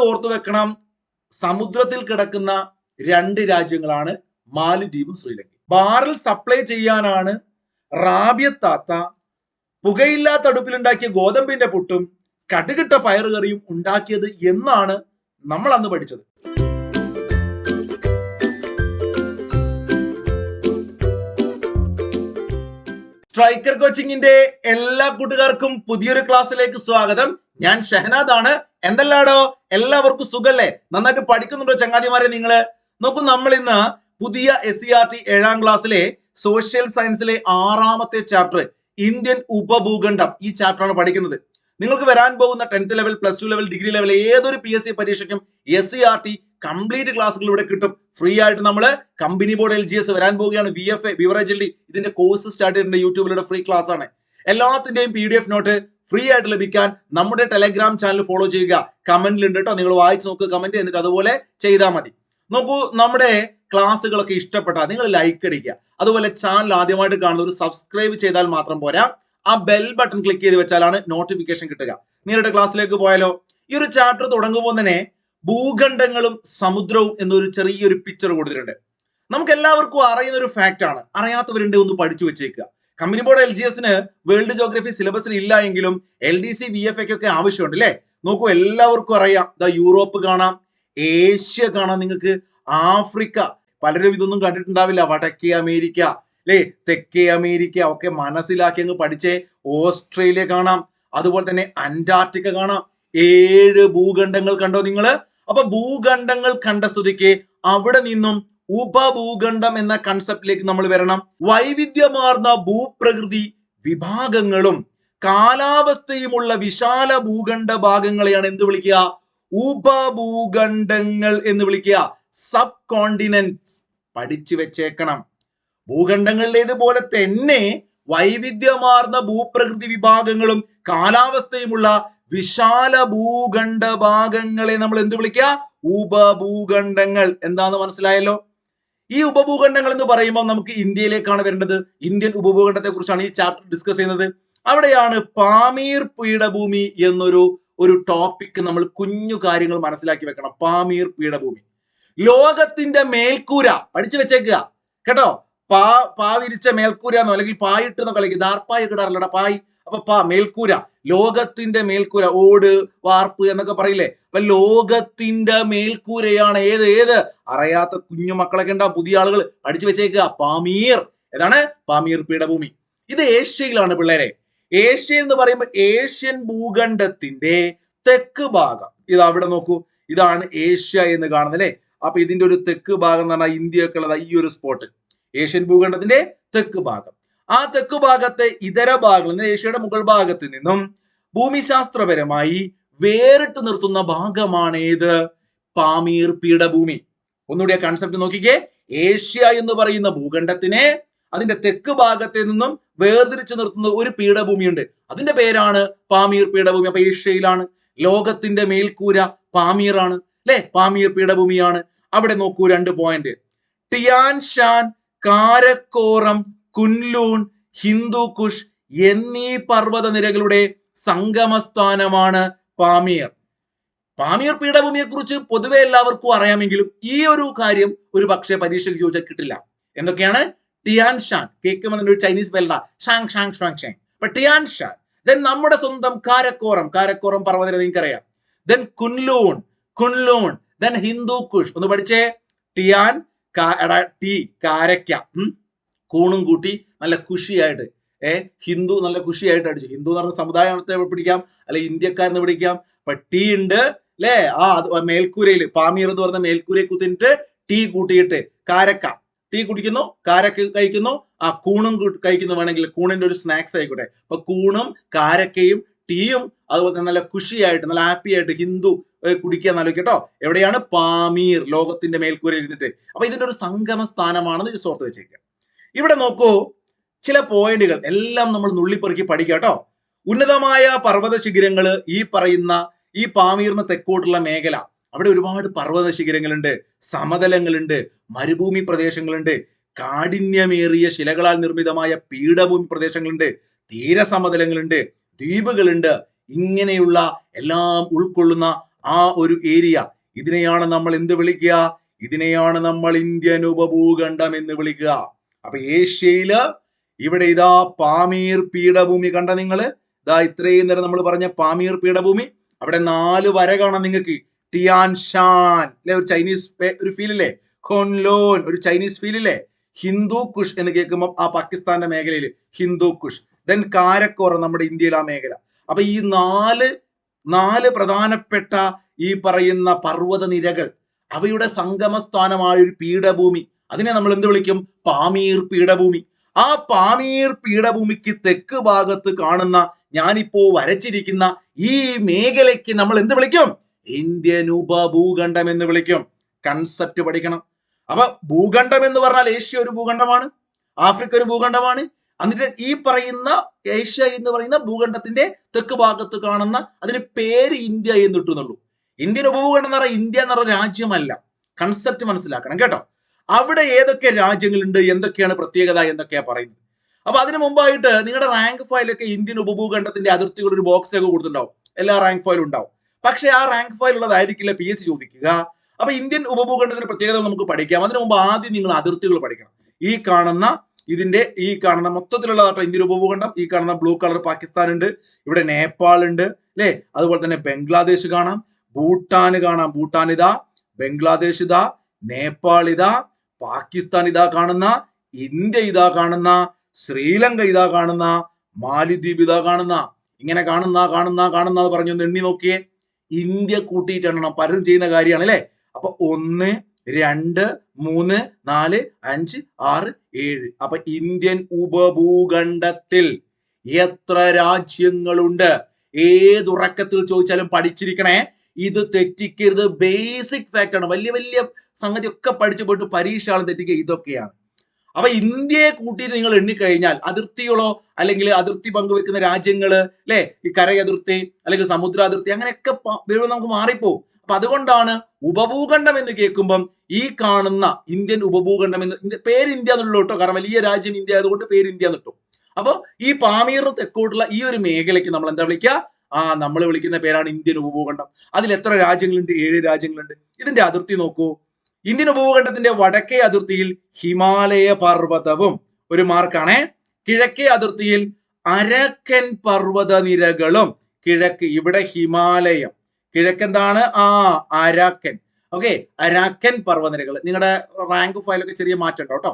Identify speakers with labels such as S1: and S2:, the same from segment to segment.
S1: ഓർത്തു വെക്കണം, സമുദ്രത്തിൽ കിടക്കുന്ന രണ്ട് രാജ്യങ്ങളാണ് മാലിദ്വീപും ശ്രീലങ്കയും. ബാറിൽ സപ്ലൈ ചെയ്യാനാണ് റാബിയത്താത്ത പുകയില്ലാത്ത അടുപ്പിലുണ്ടാക്കിയ ഗോതമ്പിന്റെ പുട്ടും കടുകിട്ട പയറുകറിയും ഉണ്ടാക്കിയത് എന്നാണ് നമ്മൾ അന്ന് പഠിച്ചത്. സ്ട്രൈക്കർ കോച്ചിങ്ങിന്റെ എല്ലാ കൂട്ടുകാർക്കും പുതിയൊരു ക്ലാസ്സിലേക്ക് സ്വാഗതം. ഞാൻ ഷഹനാദ് ആണ്. എന്തെല്ലാടോ, എല്ലാവർക്കും സുഖല്ലേ? നന്നായിട്ട് പഠിക്കുന്നുണ്ടോ ചങ്ങാതിമാരെ? നിങ്ങള് നോക്കൂ, നമ്മൾ ഇന്ന് പുതിയ SCERT 7ാം ക്ലാസ്സിലെ സോഷ്യൽ സയൻസിലെ 6ാമത്തെ ചാപ്റ്റർ ഇന്ത്യൻ ഉപഭൂഖണ്ഡം, ഈ ചാപ്റ്റർ ആണ് പഠിക്കുന്നത്. നിങ്ങൾക്ക് വരാൻ പോകുന്ന 10th level, +2 level, degree level ഏതൊരു PSC പരീക്ഷയ്ക്കും SCERT കംപ്ലീറ്റ് ക്ലാസ്സുകൾ ഇവിടെ കിട്ടും. ഫ്രീ ആയിട്ട് നമ്മൾ കമ്പനി ബോർഡ് LGS വരാൻ പോവുകയാണ്. VFA ബിവറേജ് LD ഇതിന്റെ കോഴ്സ് സ്റ്റാർട്ട് ചെയ്തിട്ടുണ്ട്. യൂട്യൂബിലൂടെ ഫ്രീ ക്ലാസ് ആണ്. എല്ലാത്തിന്റെയും PDF നോട്ട് ഫ്രീ ആയിട്ട് ലഭിക്കാൻ നമ്മുടെ ടെലഗ്രാം ചാനൽ ഫോളോ ചെയ്യുക. കമന്റിൽ ഉണ്ട് കേട്ടോ, നിങ്ങൾ വായിച്ച് നോക്കുക, കമന്റ് എന്നിട്ട് അതുപോലെ ചെയ്താൽ മതി. നോക്കൂ, നമ്മുടെ ക്ലാസ്സുകളൊക്കെ ഇഷ്ടപ്പെട്ടാൽ നിങ്ങൾ ലൈക്ക് അടിക്കുക. അതുപോലെ ചാനൽ ആദ്യമായിട്ട് കാണുന്നവർ സബ്സ്ക്രൈബ് ചെയ്താൽ മാത്രം പോരാ, ആ ബെൽ ബട്ടൺ ക്ലിക്ക് ചെയ്ത് വെച്ചാലാണ് നോട്ടിഫിക്കേഷൻ കിട്ടുക. നേരിട്ട് ക്ലാസ്സിലേക്ക് പോയാലോ? ഈ ഒരു ചാപ്റ്റർ തുടങ്ങുമ്പോൾ തന്നെ ഭൂഖണ്ഡങ്ങളും സമുദ്രവും എന്നൊരു ചെറിയൊരു പിക്ചർ കൊടുത്തിട്ടുണ്ട്. നമുക്ക് എല്ലാവർക്കും അറിയുന്ന ഒരു ഫാക്ട് ആണ്. അറിയാത്തവരുണ്ട്, ഒന്ന് പഠിച്ചു വെച്ചേക്കുക. കമ്പനി ബോർഡ് LGSന് വേൾഡ് ജോഗ്രഫി സിലബസിൽ ഇല്ല എങ്കിലും LDC VFA ഒക്കെ ആവശ്യമുണ്ട് അല്ലേ? നോക്കൂ, എല്ലാവർക്കും അറിയാം. യൂറോപ്പ് കാണാം, ഏഷ്യ കാണാം, നിങ്ങൾക്ക് ആഫ്രിക്ക, പലരും ഇതൊന്നും കണ്ടിട്ടുണ്ടാവില്ല. വടക്കേ അമേരിക്ക അല്ലേ, തെക്കേ അമേരിക്ക ഒക്കെ മനസ്സിലാക്കി അങ്ങ് പഠിച്ചേ. ഓസ്ട്രേലിയ കാണാം, അതുപോലെ തന്നെ അന്റാർട്ടിക്ക കാണാം. 7 ഭൂഖണ്ഡങ്ങൾ കണ്ടോ നിങ്ങള്? അപ്പൊ ഭൂഖണ്ഡങ്ങൾ കണ്ട സ്ഥിതിക്ക് അവിടെ നിന്നും ഉപഭൂഖണ്ഡം എന്ന കൺസെപ്റ്റിലേക്ക് നമ്മൾ വരണം. വൈവിധ്യമാർന്ന ഭൂപ്രകൃതി വിഭാഗങ്ങളും കാലാവസ്ഥയുമുള്ള വിശാല ഭൂഖണ്ഡ ഭാഗങ്ങളെയാണ് എന്ത് വിളിക്കുക? ഉപഭൂഖണ്ഡങ്ങൾ എന്ന് വിളിക്കുക. സബ് കോണ്ടിനെന്റ്സ് പഠിച്ചു വെച്ചേക്കണം. ഭൂഖണ്ഡങ്ങളിലേതുപോലെ തന്നെ വൈവിധ്യമാർന്ന ഭൂപ്രകൃതി വിഭാഗങ്ങളും കാലാവസ്ഥയുമുള്ള വിശാല ഭൂഖണ്ഡ ഭാഗങ്ങളെ നമ്മൾ എന്ത് വിളിക്കുക? ഉപഭൂഖണ്ഡങ്ങൾ. എന്താന്ന് മനസ്സിലായല്ലോ? ഈ ഉപഭൂഖണ്ഡങ്ങൾ എന്ന് പറയുമ്പോൾ നമുക്ക് ഇന്ത്യയിലേക്കാണ് വരേണ്ടത്. ഇന്ത്യൻ ഉപഭൂഖണ്ഡത്തെ കുറിച്ചാണ് ഈ ചാപ്റ്റർ ഡിസ്കസ് ചെയ്യുന്നത്. അവിടെയാണ് പാമീർ പീഠഭൂമി എന്നൊരു ടോപ്പിക് നമ്മൾ കുഞ്ഞു കാര്യങ്ങൾ മനസ്സിലാക്കി വെക്കണം. പാമീർ പീഠഭൂമി ലോകത്തിന്റെ മേൽക്കൂര. പഠിച്ചു വെച്ചേക്കുക കേട്ടോ. പാ വിരിച്ച മേൽക്കൂര എന്നോ അല്ലെങ്കിൽ പായിട്ടെന്നോ കളിക്കുക. ദാർപ്പായി ഇടാറില്ലടാ, പായ്. അപ്പൊ മേൽക്കൂര, ലോകത്തിന്റെ മേൽക്കൂര, ഓട് വാർപ്പ് എന്നൊക്കെ പറയില്ലേ? അപ്പൊ ലോകത്തിന്റെ മേൽക്കൂരയാണ് ഏത് അറിയാത്ത കുഞ്ഞു മക്കളൊക്കെ ഉണ്ടാവും, പുതിയ ആളുകൾ പഠിച്ചു വെച്ചേക്കുക. പാമീർ. ഏതാണ്? പാമീർ പീഠഭൂമി. ഇത് ഏഷ്യയിലാണ് പിള്ളേരെ. ഏഷ്യ എന്ന് പറയുമ്പോൾ ഏഷ്യൻ ഭൂഖണ്ഡത്തിന്റെ തെക്ക് ഭാഗം. ഇത് അവിടെ നോക്കൂ, ഇതാണ് ഏഷ്യ എന്ന് കാണുന്നത് അല്ലെ? അപ്പൊ ഇതിന്റെ ഒരു തെക്ക് ഭാഗം എന്ന് പറഞ്ഞാൽ ഇന്ത്യയൊക്കെ ഉള്ളത് ഈ ഒരു സ്പോട്ട്, ഏഷ്യൻ ഭൂഖണ്ഡത്തിന്റെ തെക്ക് ഭാഗം. ആ തെക്ക് ഭാഗത്തെ ഇതര ഭാഗങ്ങൾ, ഏഷ്യയുടെ മുകൾ ഭാഗത്ത് നിന്നും ഭൂമിശാസ്ത്രപരമായി വേറിട്ട് നിർത്തുന്ന ഭാഗമാണ് ഏത്? പാമീർ പീഠഭൂമി. ഒന്നുകൂടി ആ കൺസെപ്റ്റ് നോക്കിക്കേ. ഏഷ്യ എന്ന് പറയുന്ന ഭൂഖണ്ഡത്തിനെ അതിന്റെ തെക്ക് ഭാഗത്തെ നിന്നും വേർതിരിച്ചു നിർത്തുന്ന ഒരു പീഠഭൂമിയുണ്ട്. അതിന്റെ പേരാണ് പാമീർ പീഠഭൂമി. അപ്പൊ ഏഷ്യയിലാണ്. ലോകത്തിന്റെ മേൽക്കൂര പാമീർ ആണ് അല്ലെ? പാമീർ പീഠഭൂമിയാണ്. അവിടെ നോക്കൂ, 2 പോയിന്റ്. ടിയാൻ ഷാൻ, കാരക്കോറം, കുൻലൂൺ, ഹിന്ദുകുഷ് എന്നീ പർവ്വത നിരകളുടെ സംഗമസ്ഥാനമാണ് പാമീർ. പാമീർ പീഠഭൂമിയെ കുറിച്ച് പൊതുവെ എല്ലാവർക്കും അറിയാമെങ്കിലും ഈ ഒരു കാര്യം ഒരു പക്ഷേ പരീക്ഷയ്ക്ക് ചോദിച്ചാൽ കിട്ടില്ല. എന്തൊക്കെയാണ്? ടിയാൻ ഷാൻ, കേൾക്കുമ്പോൾ ഒരു ചൈനീസ് പേരല്ല, ഷാങ് ഷാങ് ഷാങ് ഷാങ്. അപ്പൊ ടിയാൻ ഷാൻ. ദെൻ നമ്മുടെ സ്വന്തം കാരക്കോറം പർവ്വതനിര നിങ്ങൾക്കറിയാം. Then Kunlun, then Hindu Kush. ഒന്ന് പഠിച്ചേ. ടിയാൻ, ടീ കാരക്ക, കൂണും കൂട്ടി നല്ല ഖുഷിയായിട്ട്, ഹിന്ദു നല്ല ഖുഷിയായിട്ട് അടിച്ചു. ഹിന്ദു എന്ന് പറഞ്ഞ സമുദായത്തെ പിടിക്കാം, അല്ലെ ഇന്ത്യക്കാരെന്ന് പിടിക്കാം. അപ്പൊ ടീ ഉണ്ട് അല്ലെ? മേൽക്കൂരയിൽ പാമീർ എന്ന് പറഞ്ഞ മേൽക്കൂരയെ കുത്തിട്ട് ടീ കൂട്ടിയിട്ട് കാരക്ക, ടീ കുടിക്കുന്നു, കാരക്ക കഴിക്കുന്നു, കൂണും കഴിക്കുന്നു. വേണമെങ്കിൽ കൂണിന്റെ ഒരു സ്നാക്സ് ആയിക്കോട്ടെ. അപ്പൊ കൂണും കാരക്കയും ടീയും അതുപോലെ തന്നെ നല്ല ഖുഷിയായിട്ട് നല്ല ഹാപ്പി ആയിട്ട് ഹിന്ദു കുടിക്കുക എന്നാലും കേട്ടോ. എവിടെയാണ്? പാമീർ, ലോകത്തിന്റെ മേൽക്കൂര ഇരുന്നിട്ട്. അപ്പൊ ഇതിന്റെ ഒരു സംഗമ സ്ഥാനമാണെന്ന് ഓർത്ത് വെച്ചേക്കുക. ഇവിടെ നോക്കൂ, ചില പോയിന്റുകൾ എല്ലാം നമ്മൾ നുള്ളിപ്പെറുക്കി പഠിക്കുക കേട്ടോ. ഉന്നതമായ പർവ്വത ശിഖരങ്ങള്, ഈ പാമീറിന് തെക്കോട്ടുള്ള മേഖല, അവിടെ ഒരുപാട് പർവ്വത ശിഖരങ്ങളുണ്ട്, സമതലങ്ങളുണ്ട്, മരുഭൂമി പ്രദേശങ്ങളുണ്ട്, കാഠിന്യമേറിയ ശിലകളാൽ നിർമ്മിതമായ പീഠഭൂമി പ്രദേശങ്ങളുണ്ട്, തീരസമതലങ്ങളുണ്ട്, ദ്വീപുകളുണ്ട്. ഇങ്ങനെയുള്ള എല്ലാം ഉൾക്കൊള്ളുന്ന ആ ഒരു ഏരിയ, ഇതിനെയാണ് നമ്മൾ എന്ത് വിളിക്കുക? ഇതിനെയാണ് നമ്മൾ ഇന്ത്യൻ ഉപഭൂഖണ്ഡം എന്ന് വിളിക്കുക. അപ്പൊ ഏഷ്യയില് ഇവിടെ ഇതാ പാമീർ പീഠഭൂമി കണ്ട നിങ്ങള്, ഇതാ ഇത്രയും നേരം നമ്മൾ പറഞ്ഞ പാമീർ പീഠഭൂമി, അവിടെ 4 വര കാണാം നിങ്ങൾക്ക്. ടിയാൻ ഷാൻ അല്ലെ, ഒരു ചൈനീസ് ഒരു ഫീൽ അല്ലേ. ഖോൻലോൻ ഒരു ചൈനീസ് ഫീൽ അല്ലേ. ഹിന്ദു കുഷ് എന്ന് കേൾക്കുമ്പോൾ ആ പാകിസ്ഥാന്റെ മേഖലയിൽ ഹിന്ദു കുഷ്. ദെൻ കാരക്കോറം നമ്മുടെ ഇന്ത്യയിൽ ആ മേഖല. അപ്പൊ ഈ നാല് പ്രധാനപ്പെട്ട ഈ പറയുന്ന പർവ്വത നിരകൾ, അവയുടെ സംഗമസ്ഥാനമായ ഒരു പീഠഭൂമി, അതിനെ നമ്മൾ എന്ത് വിളിക്കും? പാമീർ പീഠഭൂമി. ആ പാമീർ പീഠഭൂമിക്ക് തെക്ക് ഭാഗത്ത് കാണുന്ന ഞാനിപ്പോ വരച്ചിരിക്കുന്ന ഈ മേഖലയ്ക്ക് നമ്മൾ എന്ത് വിളിക്കും? ഇന്ത്യൻ ഉപഭൂഖണ്ഡം എന്ന് വിളിക്കും. കൺസെപ്റ്റ് പഠിക്കണം. അപ്പൊ ഭൂഖണ്ഡം എന്ന് പറഞ്ഞാൽ ഏഷ്യ ഒരു ഭൂഖണ്ഡമാണ്, ആഫ്രിക്ക ഒരു ഭൂഖണ്ഡമാണ്. എന്നിട്ട് ഈ പറയുന്ന ഏഷ്യ എന്ന് പറയുന്ന ഭൂഖണ്ഡത്തിന്റെ തെക്ക് ഭാഗത്ത് കാണുന്ന അതിന് പേര് ഇന്ത്യ എന്നിട്ടുന്നുള്ളൂ. ഇന്ത്യൻ ഉപഭൂഖണ്ഡം എന്ന് പറഞ്ഞാൽ ഇന്ത്യ എന്ന് പറഞ്ഞ രാജ്യമല്ല. കൺസെപ്റ്റ് മനസ്സിലാക്കണം കേട്ടോ. അവിടെ ഏതൊക്കെ രാജ്യങ്ങളുണ്ട്, എന്തൊക്കെയാണ് പ്രത്യേകത, എന്തൊക്കെയാ പറയുന്നത്. അപ്പൊ അതിനു മുമ്പായിട്ട് നിങ്ങളുടെ റാങ്ക് ഫയലൊക്കെ ഇന്ത്യൻ ഉപഭൂഖണ്ഡത്തിന്റെ അതിർത്തികൾ ഒരു ബോക്സിലൊക്കെ കൊടുത്തിട്ടുണ്ടാവും. എല്ലാ റാങ്ക് ഫയലും ഉണ്ടാവും. പക്ഷെ ആ റാങ്ക് ഫയൽ ഉള്ളതായിരിക്കില്ല PSC ചോദിക്കുക. അപ്പൊ ഇന്ത്യൻ ഉപഭൂഖണ്ഡത്തിന്റെ പ്രത്യേകത നമുക്ക് പഠിക്കാം. അതിനു മുമ്പ് ആദ്യം നിങ്ങൾ അതിർത്തികൾ പഠിക്കണം. ഈ കാണുന്ന മൊത്തത്തിലുള്ള ഇന്ത്യൻ ഉപഭൂഖണ്ഡം, ഈ കാണുന്ന ബ്ലൂ കളർ പാകിസ്ഥാൻ ഉണ്ട്, ഇവിടെ നേപ്പാൾ ഉണ്ട് അല്ലെ, അതുപോലെ തന്നെ ബംഗ്ലാദേശ് കാണാം, ഭൂട്ടാൻ കാണാം. ഭൂട്ടാൻ ഇതാ, ബംഗ്ലാദേശ് ഇതാ, നേപ്പാൾ ഇതാ, പാകിസ്ഥാൻ ഇതാ കാണുന്ന, ഇന്ത്യ ഇതാ കാണുന്ന, ശ്രീലങ്ക ഇതാ കാണുന്ന, മാലിദ്വീപ് ഇതാ കാണുന്ന. ഇങ്ങനെ കാണുന്ന പറഞ്ഞു ഒന്ന് എണ്ണി നോക്കിയേ. ഇന്ത്യ കൂട്ടിയിട്ടാണ് പലരും ചെയ്യുന്ന കാര്യമാണ് അല്ലെ. അപ്പൊ 1 2 3 4 5 6 7. അപ്പൊ ഇന്ത്യൻ ഉപഭൂഖണ്ഡത്തിൽ എത്ര രാജ്യങ്ങളുണ്ട്? ഏതുറക്കത്തിൽ ചോദിച്ചാലും പഠിച്ചിരിക്കണേ. ഇത് തെറ്റിക്കരുത്. ബേസിക് ഫാക്ട് ആണ്. വലിയ സംഗതി ഒക്കെ പഠിച്ചു പോയിട്ട് പരീക്ഷയാണ് തെറ്റിക്കുക ഇതൊക്കെയാണ്. അപ്പൊ ഇന്ത്യയെ കൂട്ടിയിട്ട് നിങ്ങൾ എണ്ണിക്കഴിഞ്ഞാൽ അതിർത്തികളോ അല്ലെങ്കിൽ അതിർത്തി പങ്കുവെക്കുന്ന രാജ്യങ്ങള് അല്ലെ, ഈ കരയതിർത്തി അല്ലെങ്കിൽ സമുദ്രാതിർത്തി അങ്ങനെയൊക്കെ വരുമ്പോൾ നമുക്ക് മാറിപ്പോവും. അപ്പൊ അതുകൊണ്ടാണ് ഉപഭൂഖണ്ഡം എന്ന് കേൾക്കുമ്പം ഈ കാണുന്ന ഇന്ത്യൻ ഉപഭൂഖണ്ഡം എന്ന് പേര് ഇന്ത്യ എന്നുള്ളൂ കേട്ടോ. കാരണം വലിയ രാജ്യം ഇന്ത്യ ആയതുകൊണ്ട് പേര് ഇന്ത്യ എന്നിട്ടു. അപ്പൊ ഈ പാമീറിന് തെക്കോട്ടുള്ള ഈ ഒരു മേഖലയ്ക്ക് നമ്മൾ എന്താ വിളിക്കുക? നമ്മൾ വിളിക്കുന്ന പേരാണ് ഇന്ത്യൻ ഉപഭൂഖണ്ഡം. അതിൽ എത്ര രാജ്യങ്ങളുണ്ട്? 7 രാജ്യങ്ങളുണ്ട്. ഇതിന്റെ അതിർത്തി നോക്കൂ. ഇന്ത്യൻ ഉപഭൂഖണ്ഡത്തിന്റെ വടക്കേ അതിർത്തിയിൽ ഹിമാലയ പർവ്വതവും ഒരു മാർക്കാണേ. കിഴക്കേ അതിർത്തിയിൽ അരക്കൻ പർവ്വത നിരകളും. കിഴക്ക് ഇവിടെ ഹിമാലയം, കിഴക്കെന്താണ്? അരാക്കൻ. ഓക്കെ, അരാക്കൻ പർവ്വതനിരകൾ. നിങ്ങളുടെ റാങ്ക് ഫയലൊക്കെ ചെറിയ മാറ്റം ഉണ്ടോ കേട്ടോ.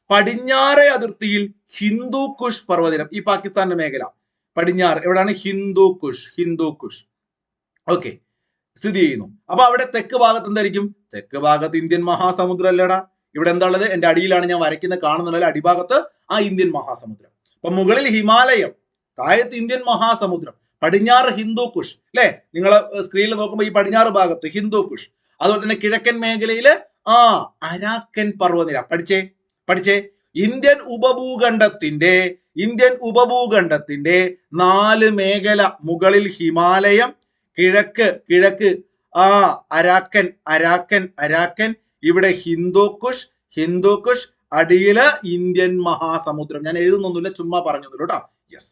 S1: പടിഞ്ഞാറേ അതിർത്തിയിൽ ഹിന്ദു കുഷ് പർവ്വതനിരം, ഈ പാകിസ്ഥാന്റെ മേഖല പടിഞ്ഞാറ് എവിടെയാണ്? ഹിന്ദു കുഷ്. ഓക്കെ, സ്ഥിതി ചെയ്യുന്നു. അപ്പൊ അവിടെ തെക്ക് ഭാഗത്ത് എന്തായിരിക്കും? തെക്ക് ഭാഗത്ത് ഇന്ത്യൻ മഹാസമുദ്രം അല്ലേടാ. ഇവിടെ എന്താ ഉള്ളത്? എന്റെ അടിയിലാണ് ഞാൻ വരയ്ക്കുന്നത്, കാണുന്നുണ്ടല്ലോ അടിഭാഗത്ത് ആ ഇന്ത്യൻ മഹാസമുദ്രം. അപ്പൊ മുകളിൽ ഹിമാലയം, താഴത്ത് ഇന്ത്യൻ മഹാസമുദ്രം, പടിഞ്ഞാറ് ഹിന്ദു കുഷ് അല്ലെ. നിങ്ങൾ സ്ക്രീനിൽ നോക്കുമ്പോൾ ഈ പടിഞ്ഞാറ് ഭാഗത്ത് ഹിന്ദു കുഷ്. അതുപോലെ തന്നെ കിഴക്കൻ മേഖലയില് അരാക്കൻ പർവ്വതനിര. പഠിച്ചേ ഇന്ത്യൻ ഉപഭൂഖണ്ഡത്തിന്റെ 4 മേഖല. മുകളിൽ ഹിമാലയം, കിഴക്ക് അരാക്കൻ, ഇവിടെ ഹിന്ദു കുഷ്, അടിയില് ഇന്ത്യൻ മഹാസമുദ്രം. ഞാൻ എഴുതുന്നൊന്നുമില്ല, ചുമ്മാ പറഞ്ഞു കേട്ടോ. യെസ്,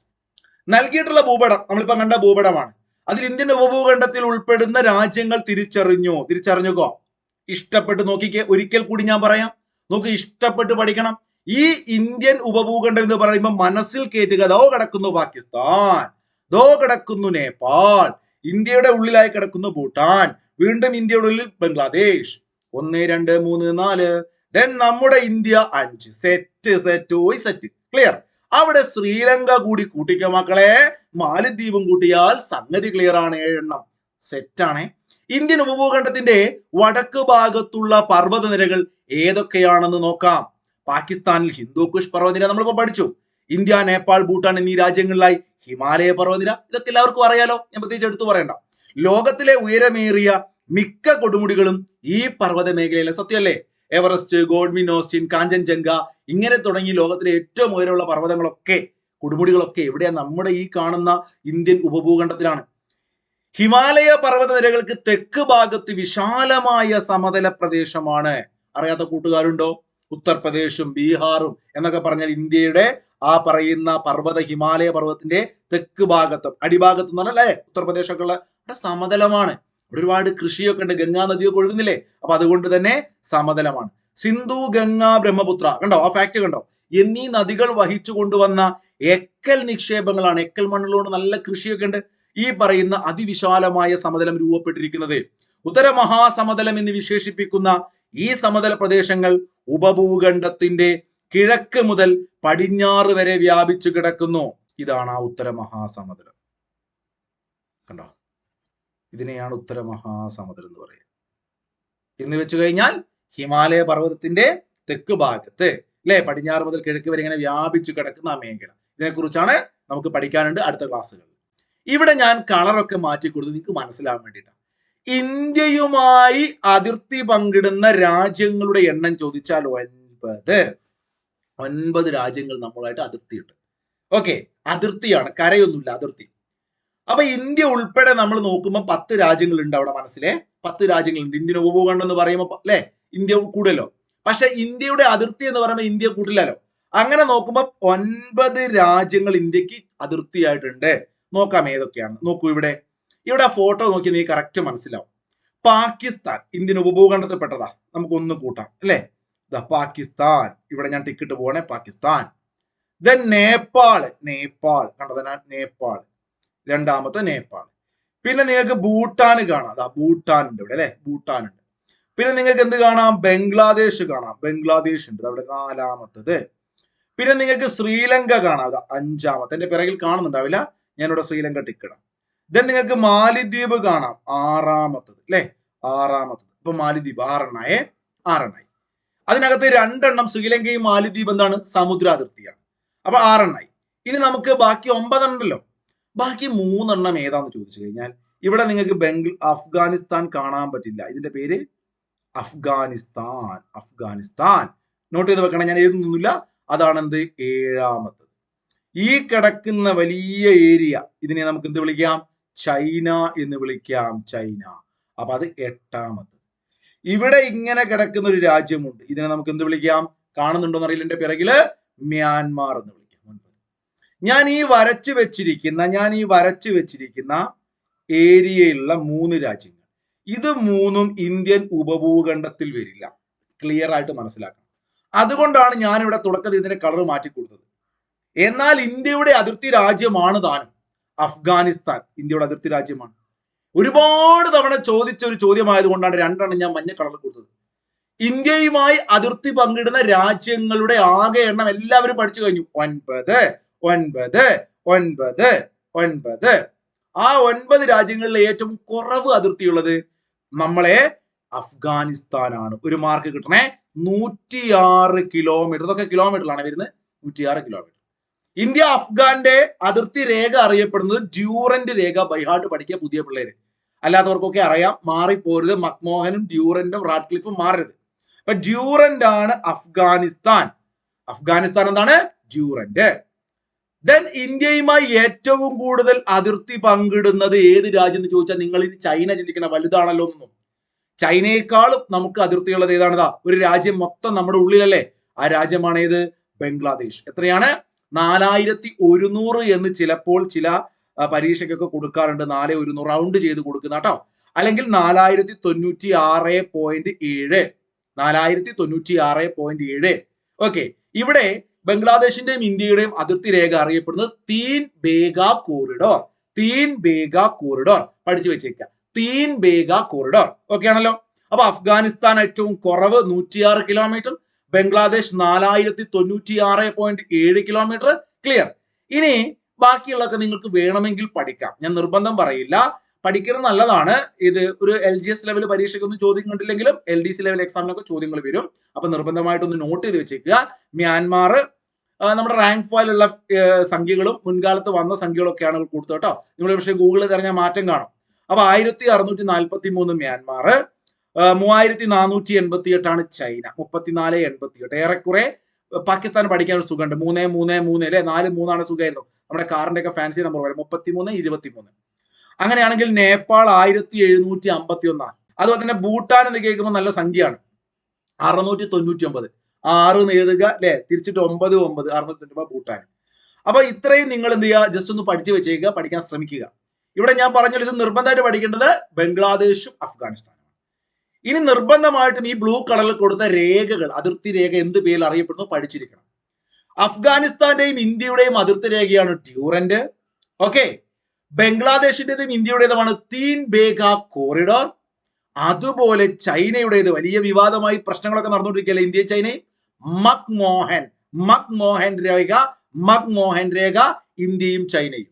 S1: നൽകിയിട്ടുള്ള ഭൂപടം നമ്മളിപ്പോ കണ്ട ഭൂപടമാണ്. അതിൽ ഇന്ത്യൻ ഉപഭൂഖണ്ഡത്തിൽ ഉൾപ്പെടുന്ന രാജ്യങ്ങൾ തിരിച്ചറിഞ്ഞുകോ. ഇഷ്ടപ്പെട്ട് നോക്കിക്കേ. ഒരിക്കൽ കൂടി ഞാൻ പറയാം, നോക്ക്, ഇഷ്ടപ്പെട്ട് പഠിക്കണം. ഈ ഇന്ത്യൻ ഉപഭൂഖണ്ഡം എന്ന് പറയുമ്പോൾ മനസ്സിൽ കേട്ടുക. ദോ കിടക്കുന്നു പാകിസ്ഥാൻ, ദോ കിടക്കുന്നു നേപ്പാൾ, ഇന്ത്യയുടെ ഉള്ളിലായി കിടക്കുന്നു ഭൂട്ടാൻ, വീണ്ടും ഇന്ത്യയുടെ ഉള്ളിൽ ബംഗ്ലാദേശ്. 1 2 3 4. ദെൻ നമ്മുടെ ഇന്ത്യ 5. സെറ്റ്. ക്ലിയർ. അവിടെ ശ്രീലങ്ക കൂടി കൂട്ടിക്ക മക്കളെ, മാലദ്വീപും കൂട്ടിയാൽ സംഗതി ക്ലിയർ ആണ്. 7 എണ്ണം സെറ്റാണ്. ഇന്ത്യൻ ഉപഭൂഖണ്ഡത്തിന്റെ വടക്ക് ഭാഗത്തുള്ള പർവ്വതനിരകൾ ഏതൊക്കെയാണെന്ന് നോക്കാം. പാകിസ്ഥാനിൽ ഹിന്ദു കുഷ് പർവ്വതനിര നമ്മളിപ്പോ പഠിച്ചു. ഇന്ത്യ, നേപ്പാൾ, ഭൂട്ടാൻ എന്നീ രാജ്യങ്ങളിലായി ഹിമാലയ പർവ്വതനിര. ഇതൊക്കെ എല്ലാവർക്കും അറിയാലോ, ഞാൻ പ്രത്യേകിച്ച് എടുത്തു പറയണ്ട. ലോകത്തിലെ ഉയരമേറിയ മിക്ക കൊടുമുടികളും ഈ പർവ്വത മേഖലയിലെ, സത്യമല്ലേ? എവറസ്റ്റ്, ഗോഡ്മിൻ ഓസ്റ്റിൻ, കാഞ്ചൻജംഗ ഇങ്ങനെ തുടങ്ങി ലോകത്തിലെ ഏറ്റവും ഉയരമുള്ള പർവ്വതങ്ങളൊക്കെ, കൊടുമുടികളൊക്കെ എവിടെയാണ്? നമ്മുടെ ഈ കാണുന്ന ഇന്ത്യൻ ഉപഭൂഖണ്ഡത്തിലാണ്. ഹിമാലയ പർവ്വതനിരകൾക്ക് തെക്ക് ഭാഗത്ത് വിശാലമായ സമതല പ്രദേശമാണ്. അറിയാത്ത കൂട്ടുകാരുണ്ടോ? ഉത്തർപ്രദേശും ബീഹാറും എന്നൊക്കെ പറഞ്ഞാൽ ഇന്ത്യയുടെ ആ പറയുന്ന ഹിമാലയ പർവ്വതത്തിന്റെ തെക്ക് ഭാഗത്തും അടിഭാഗത്തും എന്ന് പറഞ്ഞാൽ ഉത്തർപ്രദേശൊക്കെ ഉള്ള സമതലമാണ്. ഒരുപാട് കൃഷിയൊക്കെ ഉണ്ട്, ഗംഗാ നദിയൊക്കെ ഒഴുകുന്നില്ലേ, അപ്പൊ അതുകൊണ്ട് തന്നെ സമതലമാണ്. സിന്ധു, ഗംഗ, ബ്രഹ്മപുത്ര, കണ്ടോ ആ ഫാക്ട് കണ്ടോ, എന്നീ നദികൾ വഹിച്ചു കൊണ്ടുവന്ന എക്കൽ നിക്ഷേപങ്ങളാണ്, എക്കൽ മണ്ണിലോട് നല്ല കൃഷിയൊക്കെ ഉണ്ട്, ഈ പറയുന്ന അതിവിശാലമായ സമതലം രൂപപ്പെട്ടിരിക്കുന്നത്. ഉത്തര മഹാസമതലം എന്ന് വിശേഷിപ്പിക്കുന്ന ഈ സമതല പ്രദേശങ്ങൾ ഉപഭൂഖണ്ഡത്തിന്റെ കിഴക്ക് മുതൽ പടിഞ്ഞാറ് വരെ വ്യാപിച്ചു കിടക്കുന്നു. ഇതാണ് ആ ഉത്തര മഹാസമതലം. കണ്ടോ, ഇതിനെയാണ് ഉത്തര മഹാസമതലം എന്ന് പറയുന്നത്. എന്ന് വെച്ച് കഴിഞ്ഞാൽ ഹിമാലയ പർവ്വതത്തിന്റെ തെക്ക് ഭാഗത്ത് അല്ലെ, പടിഞ്ഞാറ് മുതൽ കിഴക്ക് വരെ ഇങ്ങനെ വ്യാപിച്ചു കിടക്കുന്ന ആ മേഖല, ഇതിനെക്കുറിച്ചാണ് നമുക്ക് പഠിക്കാനുണ്ട് അടുത്ത ക്ലാസ്സുകളിൽ. ഇവിടെ ഞാൻ കളറൊക്കെ മാറ്റി കൊടുത്തു നിങ്ങൾക്ക് മനസ്സിലാവാൻ വേണ്ടിയിട്ടാണ്. ഇന്ത്യയുമായി അതിർത്തി പങ്കിടുന്ന രാജ്യങ്ങളുടെ എണ്ണം ചോദിച്ചാൽ 9 രാജ്യങ്ങൾ നമ്മളുമായിട്ട് അതിർത്തിയുണ്ട്. ഓക്കെ, അതിർത്തിയാണ്, കരയൊന്നുമില്ല, അതിർത്തി. അപ്പൊ ഇന്ത്യ ഉൾപ്പെടെ നമ്മൾ നോക്കുമ്പോൾ 10 രാജ്യങ്ങളുണ്ട് അവിടെ, മനസ്സിലെ 10 രാജ്യങ്ങളുണ്ട്. ഇന്ത്യൻ ഉപഭൂഖണ്ഡം എന്ന് പറയുമ്പോൾ അല്ലെ ഇന്ത്യ കൂടല്ലോ, പക്ഷെ ഇന്ത്യയുടെ അതിർത്തി എന്ന് പറയുമ്പോൾ ഇന്ത്യ കൂട്ടില്ലല്ലോ. അങ്ങനെ നോക്കുമ്പോൾ 9 രാജ്യങ്ങൾ ഇന്ത്യക്ക് അതിർത്തിയായിട്ടുണ്ട്. നോക്കാം ഏതൊക്കെയാണ്. നോക്കൂ, ഇവിടെ ഫോട്ടോ നോക്കി നീ കറക്റ്റ് മനസ്സിലാവും. പാകിസ്ഥാൻ ഇന്ത്യൻ ഉപഭൂഖണ്ഡത്തിൽ പെട്ടതാ, നമുക്ക് ഒന്ന് കൂട്ടാം അല്ലെ. പാകിസ്ഥാൻ, ഇവിടെ ഞാൻ ടിക്കറ്റ് പോവാണേ, പാകിസ്ഥാൻ. ദെൻ നേപ്പാൾ കണ്ടത്, നേപ്പാൾ രണ്ടാമത്തെ നേപ്പാൾ. പിന്നെ നിങ്ങൾക്ക് ഭൂട്ടാൻ കാണാം, ഭൂട്ടാൻ ഉണ്ട് ഇവിടെ അല്ലെ, ഭൂട്ടാൻ ഉണ്ട്. പിന്നെ നിങ്ങൾക്ക് എന്ത് കാണാം, ബംഗ്ലാദേശ് കാണാം, ബംഗ്ലാദേശ് ഉണ്ട് അവിടെ 4-മത്തത്. പിന്നെ നിങ്ങൾക്ക് ശ്രീലങ്ക കാണാം, 5-മത്തെ, എന്റെ പിറകിൽ കാണുന്നുണ്ടാവില്ല, ഞാനിവിടെ ശ്രീലങ്ക ടിക്കറ്റ്. ദെൻ നിങ്ങൾക്ക് മാലിദ്വീപ് കാണാം, 6-മത്തത് അല്ലെ, 6-മത്തത്. ഇപ്പൊ മാലിദ്വീപ് 6 അതിനകത്ത് 2 ശ്രീലങ്കയും മാലിദ്വീപ് എന്താണ്, സമുദ്ര അതിർത്തിയാണ്. അപ്പൊ 6 ഇനി നമുക്ക് ബാക്കി 9 ഉണ്ടല്ലോ, ബാക്കി 3 ഏതാന്ന് ചോദിച്ചു കഴിഞ്ഞാൽ ഇവിടെ നിങ്ങൾക്ക് അഫ്ഗാനിസ്ഥാൻ കാണാൻ പറ്റില്ല, ഇതിന്റെ പേര് അഫ്ഗാനിസ്ഥാൻ നോട്ട് ചെയ്ത് വെക്കണം, ഞാൻ എഴുതുന്നില്ല. അതാണ് എന്ത്, 7-മത്തത്. ഈ കിടക്കുന്ന വലിയ ഏരിയ ഇതിനെ നമുക്ക് എന്ത് വിളിക്കാം, ചൈന എന്ന് വിളിക്കാം, ചൈന. അപ്പൊ അത് 8-മത്തത്. ഇവിടെ ഇങ്ങനെ കിടക്കുന്ന ഒരു രാജ്യമുണ്ട്, ഇതിനെ നമുക്ക് എന്ത് വിളിക്കാം, കാണുന്നുണ്ടോന്ന് അറിയില്ല എന്റെ പിറകില്, മ്യാൻമാർ എന്ന് വിളിക്കാം. ഞാൻ ഈ വരച്ചു വെച്ചിരിക്കുന്ന ഏരിയയിലുള്ള 3 രാജ്യങ്ങൾ, ഇത് 3ഉം ഇന്ത്യൻ ഉപഭൂഖണ്ഡത്തിൽ വരില്ല. ക്ലിയർ ആയിട്ട് മനസ്സിലാക്കണം. അതുകൊണ്ടാണ് ഞാൻ ഇവിടെ തുടക്കത്തിൽ ഇതിന്റെ കളർ മാറ്റി കൊടുത്തത്. എന്നാൽ ഇന്ത്യയുടെ അതിർത്തി രാജ്യമാണ് താനും അഫ്ഗാനിസ്ഥാൻ, ഇന്ത്യയുടെ അതിർത്തി രാജ്യമാണ്. ഒരുപാട് തവണ ചോദിച്ച ഒരു ചോദ്യമായതുകൊണ്ടാണ് 2 ഞാൻ മഞ്ഞ കളർ കൊടുത്തത്. ഇന്ത്യയുമായി അതിർത്തി പങ്കിടുന്ന രാജ്യങ്ങളുടെ ആകെ എണ്ണം എല്ലാവരും പഠിച്ചു കഴിഞ്ഞു, 9. ആ 9 രാജ്യങ്ങളിലെ ഏറ്റവും കുറവ് അതിർത്തിയുള്ളത് നമ്മളെ അഫ്ഗാനിസ്ഥാനാണ്. ഒരു മാർക്ക് കിട്ടണേ, 106 കിലോമീറ്റർ. ഇതൊക്കെ കിലോമീറ്ററിലാണ് വരുന്നത്, 106 കിലോമീറ്റർ. ഇന്ത്യ അഫ്ഗാന്റെ അതിർത്തി രേഖ അറിയപ്പെടുന്നത് ഡ്യൂറന്റ് രേഖ. ബൈഹാർട്ട് പഠിക്കുക പുതിയ പിള്ളേര്, അല്ലാത്തവർക്കൊക്കെ അറിയാം, മാറിപ്പോരുത്. മക്മോഹനും ഡ്യൂറന്റും റാഡ്ക്ലിഫും മാറരുത്. അപ്പൊ ഡ്യൂറന്റ് ആണ് അഫ്ഗാനിസ്ഥാൻ. എന്താണ്, ഡ്യൂറന്റ്. ദെൻ ഇന്ത്യയുമായി ഏറ്റവും കൂടുതൽ അതിർത്തി പങ്കിടുന്നത് ഏത് രാജ്യം എന്ന് ചോദിച്ചാൽ നിങ്ങൾ ഇനി ചൈന ചിന്തിക്കണം, വലുതാണല്ലോ എന്നൊന്നും. ചൈനയെക്കാളും നമുക്ക് അതിർത്തിയുള്ളത് ഏതാണിതാ, ഒരു രാജ്യം മൊത്തം നമ്മുടെ ഉള്ളിലല്ലേ, ആ രാജ്യമാണ് ഏത്, ബംഗ്ലാദേശ്. എത്രയാണ്, 4100 എന്ന് ചിലപ്പോൾ ചില പരീക്ഷയ്ക്കൊക്കെ കൊടുക്കാറുണ്ട്, 4100 റൗണ്ട് ചെയ്ത് കൊടുക്കുന്ന കേട്ടോ, അല്ലെങ്കിൽ 4096.7. ഓക്കെ, ഇവിടെ ബംഗ്ലാദേശിന്റെയും ഇന്ത്യയുടെയും അതിർത്തി രേഖ അറിയപ്പെടുന്നത് തീൻ ബേഗ കോറിഡോർ. പഠിച്ചു വെച്ചേക്കുക, തീൻ ബേഗ കോറിഡോർ. ഓക്കെ ആണല്ലോ. അപ്പൊ അഫ്ഗാനിസ്ഥാൻ ഏറ്റവും കുറവ് 106 കിലോമീറ്റർ, ബംഗ്ലാദേശ് 4096.7 കിലോമീറ്റർ. ക്ലിയർ. ഇനി ബാക്കിയുള്ളതൊക്കെ നിങ്ങൾക്ക് വേണമെങ്കിൽ പഠിക്കാം, ഞാൻ നിർബന്ധം പറയില്ല, പഠിക്കുന്നത് നല്ലതാണ്. ഇത് ഒരു LGS ലെവൽ പരീക്ഷയ്ക്കൊന്നും ചോദ്യം കണ്ടില്ലെങ്കിലും LDC ലെവൽ എക്സാമിനൊക്കെ ചോദ്യങ്ങൾ വരും. അപ്പൊ നിർബന്ധമായിട്ടൊന്ന് നോട്ട് ചെയ്ത് വെച്ചേക്കുക. മ്യാൻമാർ നമ്മുടെ റാങ്ക് ഫയലുള്ള സംഖ്യകളും മുൻകാലത്ത് വന്ന സംഖ്യകളൊക്കെയാണ് കൊടുത്തത് കേട്ടോ. നിങ്ങൾ പക്ഷേ ഗൂഗിളിൽ തെരഞ്ഞാൽ മാറ്റം കാണും. അപ്പൊ 1643 മ്യാൻമാർ, 3488 ചൈന, 3488. ഏറെക്കുറെ പാകിസ്ഥാൻ പഠിക്കാൻ ഒരു സുഖമുണ്ട്, 333 അല്ലെ, 43 സുഖമായിരുന്നു. നമ്മുടെ കാറിന്റെ ഒക്കെ ഫാൻസി നമ്പർ വരും, 3323. അങ്ങനെയാണെങ്കിൽ നേപ്പാൾ 1751. അതുപോലെ തന്നെ ഭൂട്ടാൻ എന്ന് കേൾക്കുമ്പോൾ നല്ല സംഖ്യയാണ്, 699. 6 എഴുതുക അല്ലെ, തിരിച്ചിട്ട് 9 699 ഭൂട്ടാൻ. അപ്പൊ ഇത്രയും നിങ്ങൾ എന്ത് ചെയ്യുക, ജസ്റ്റ് ഒന്ന് പഠിച്ചു വെച്ചേക്കുക, പഠിക്കാൻ ശ്രമിക്കുക. ഇവിടെ ഞാൻ പറഞ്ഞല്ലോ, ഇത് നിർബന്ധമായിട്ട് പഠിക്കേണ്ടത് ബംഗ്ലാദേശും അഫ്ഗാനിസ്ഥാനും. ഇനി നിർബന്ധമായിട്ടും ഈ ബ്ലൂ കളറിൽ കൊടുത്ത രേഖകൾ, അതിർത്തി രേഖ എന്ത് പേരിൽ അറിയപ്പെടുന്നു പഠിച്ചിരിക്കണം. അഫ്ഗാനിസ്ഥാന്റെയും ഇന്ത്യയുടെയും അതിർത്തി രേഖയാണ് ഡ്യൂറന്റ്. ഓക്കെ, ബംഗ്ലാദേശിന്റേതും ഇന്ത്യയുടേതുമാണ് തീൻ ബേഗ കോറിഡോർ. അതുപോലെ ചൈനയുടേത് വലിയ വിവാദമായി പ്രശ്നങ്ങളൊക്കെ നടന്നുകൊണ്ടിരിക്കുകയല്ലേ ഇന്ത്യയും ചൈനയും, മക്മോഹൻ രേഖ ഇന്ത്യയും ചൈനയും.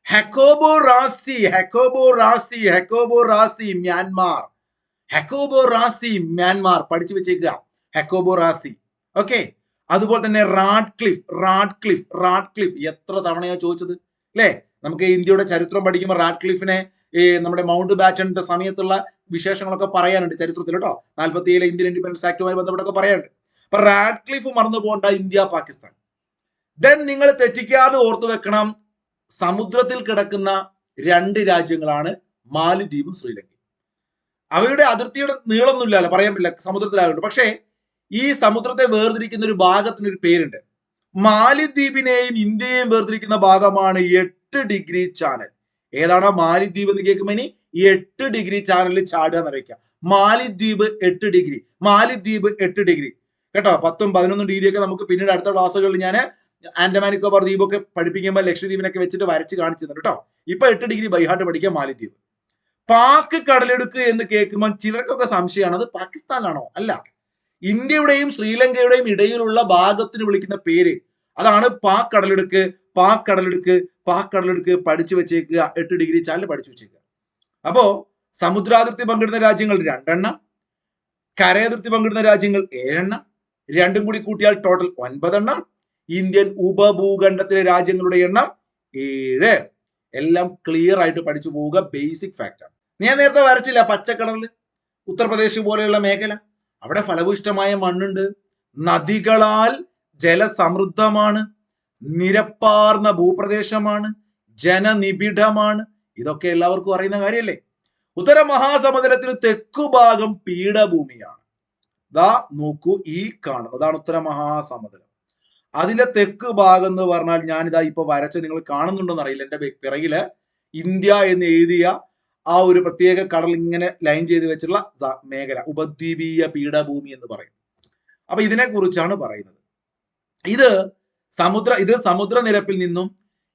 S1: ഹെക്കോബോ റാസി മ്യാൻമാർ പഠിച്ചു വെച്ചേക്കുക, ഹെക്കോബോ റാസി. ഓക്കെ, അതുപോലെ തന്നെ റാഡ്ക്ലിഫ് എത്ര തവണയാ ചോദിച്ചത് അല്ലേ? നമുക്ക് ഇന്ത്യയുടെ ചരിത്രം പഠിക്കുമ്പോൾ റാഡ്ക്ലിഫിനെ നമ്മുടെ മൗണ്ട് ബാറ്റന്റെ സമയത്തുള്ള വിശേഷങ്ങളൊക്കെ പറയാനുണ്ട് ചരിത്രത്തിൽ കേട്ടോ. 47 ഇന്ത്യൻ ഇൻഡിപെൻഡൻസ് ആക്ടുമായി ബന്ധപ്പെട്ടൊക്കെ പറയാനുണ്ട്. അപ്പൊ റാഡ്ക്ലിഫ് മറന്നു പോകണ്ട, ഇന്ത്യ പാകിസ്ഥാൻ. ദെൻ നിങ്ങൾ തെറ്റിക്കാതെ ഓർത്തു വെക്കണം, സമുദ്രത്തിൽ കിടക്കുന്ന 2 രാജ്യങ്ങളാണ് മാലിദ്വീപും ശ്രീലങ്കയും. അവയുടെ അതിർത്തിയുടെ നീളമൊന്നുമില്ലല്ലോ, പറയാൻ പറ്റില്ല, സമുദ്രത്തിലായുണ്ട്. പക്ഷേ ഈ സമുദ്രത്തെ വേർതിരിക്കുന്ന ഒരു ഭാഗത്തിനൊരു പേരുണ്ട്. മാലിദ്വീപിനെയും ഇന്ത്യയെയും വേർതിരിക്കുന്ന ഭാഗമാണ് 8 ഡിഗ്രി ചാനൽ. ഏതാണ് മാലിദ്വീപ് എന്ന് കേൾക്കുമ്പോൾ ഇനി 8 ഡിഗ്രി ചാനലിൽ ചാടുക എന്നറിയിക്കാം. മാലിദ്വീപ് 8 ഡിഗ്രി കേട്ടോ. 10ഉം 11 ഡിഗ്രി ഒക്കെ നമുക്ക് പിന്നീട് അടുത്ത ക്ലാസ്സുകളിൽ ഞാൻ ആൻഡമാൻ നിക്കോബാർ ദ്വീപൊക്കെ പഠിപ്പിക്കുമ്പോൾ ലക്ഷദ്വീപിനൊക്കെ വെച്ചിട്ട് വരച്ച് കാണിച്ചു തന്നു കേട്ടോ. ഇപ്പൊ 8 ഡിഗ്രി ബൈഹാർട്ട് പഠിക്കുക മാലിദ്വീപ്. പാക് കടലെടുക്ക് എന്ന് കേൾക്കുമ്പോൾ ചിലർക്കൊക്കെ സംശയമാണ്, അത് പാകിസ്ഥാനിലാണോ? അല്ല, ഇന്ത്യയുടെയും ശ്രീലങ്കയുടെയും ഇടയിലുള്ള ഭാഗത്തിന് വിളിക്കുന്ന പേര് അതാണ് പാക് കടലെടുക്ക്. പഠിച്ചു വെച്ചേക്കുക, 8 ഡിഗ്രി ചാനൽ പഠിച്ചു വെച്ചേക്കുക. അപ്പോ സമുദ്രാതിർത്തി പങ്കിടുന്ന രാജ്യങ്ങൾ 2 എണ്ണം, കരയതിർത്തി പങ്കിടുന്ന രാജ്യങ്ങൾ 7 എണ്ണം, രണ്ടും കൂടി കൂട്ടിയാൽ ടോട്ടൽ 9 എണ്ണം. ഇന്ത്യൻ ഉപഭൂഖണ്ഡത്തിലെ രാജ്യങ്ങളുടെ എണ്ണം 7. എല്ലാം ക്ലിയർ ആയിട്ട് പഠിച്ചു പോവുക, ബേസിക് ഫാക്റ്റാണ്. ഞാൻ നേരത്തെ വരച്ചില്ല പച്ചക്കളറിൽ ഉത്തർപ്രദേശ് പോലെയുള്ള മേഖല, അവിടെ ഫലഭൂയിഷ്ടമായ മണ്ണുണ്ട്, നദികളാൽ ജലസമൃദ്ധമാണ്, നിരപ്പാർന്ന ഭൂപ്രദേശമാണ്, ജനനിബിഡമാണ്. ഇതൊക്കെ എല്ലാവർക്കും അറിയുന്ന കാര്യമല്ലേ. ഉത്തര മഹാസമുദ്രത്തിന് തെക്കുഭാഗം പീഠഭൂമിയാണ്. ദാ നോക്കൂ, ഈ കാണുന്നതാണ് ഉത്തര മഹാസമുദ്രം. അതിന്റെ തെക്ക് ഭാഗം എന്ന് പറഞ്ഞാൽ ഞാനിതാ ഇപ്പൊ വരച്ച് നിങ്ങൾ കാണുന്നുണ്ടോന്ന് അറിയില്ല, എന്റെ പിറകില് ഇന്ത്യ എന്ന് എഴുതിയ ആ ഒരു പ്രത്യേക കടൽ ഇങ്ങനെ ലൈൻ ചെയ്ത് വെച്ചുള്ള മേഖല ഉപദ്വീപീയ പീഠഭൂമി എന്ന് പറയും. അപ്പൊ ഇതിനെ കുറിച്ചാണ് പറയുന്നത്. ഇത് സമുദ്രനിരപ്പിൽ നിന്നും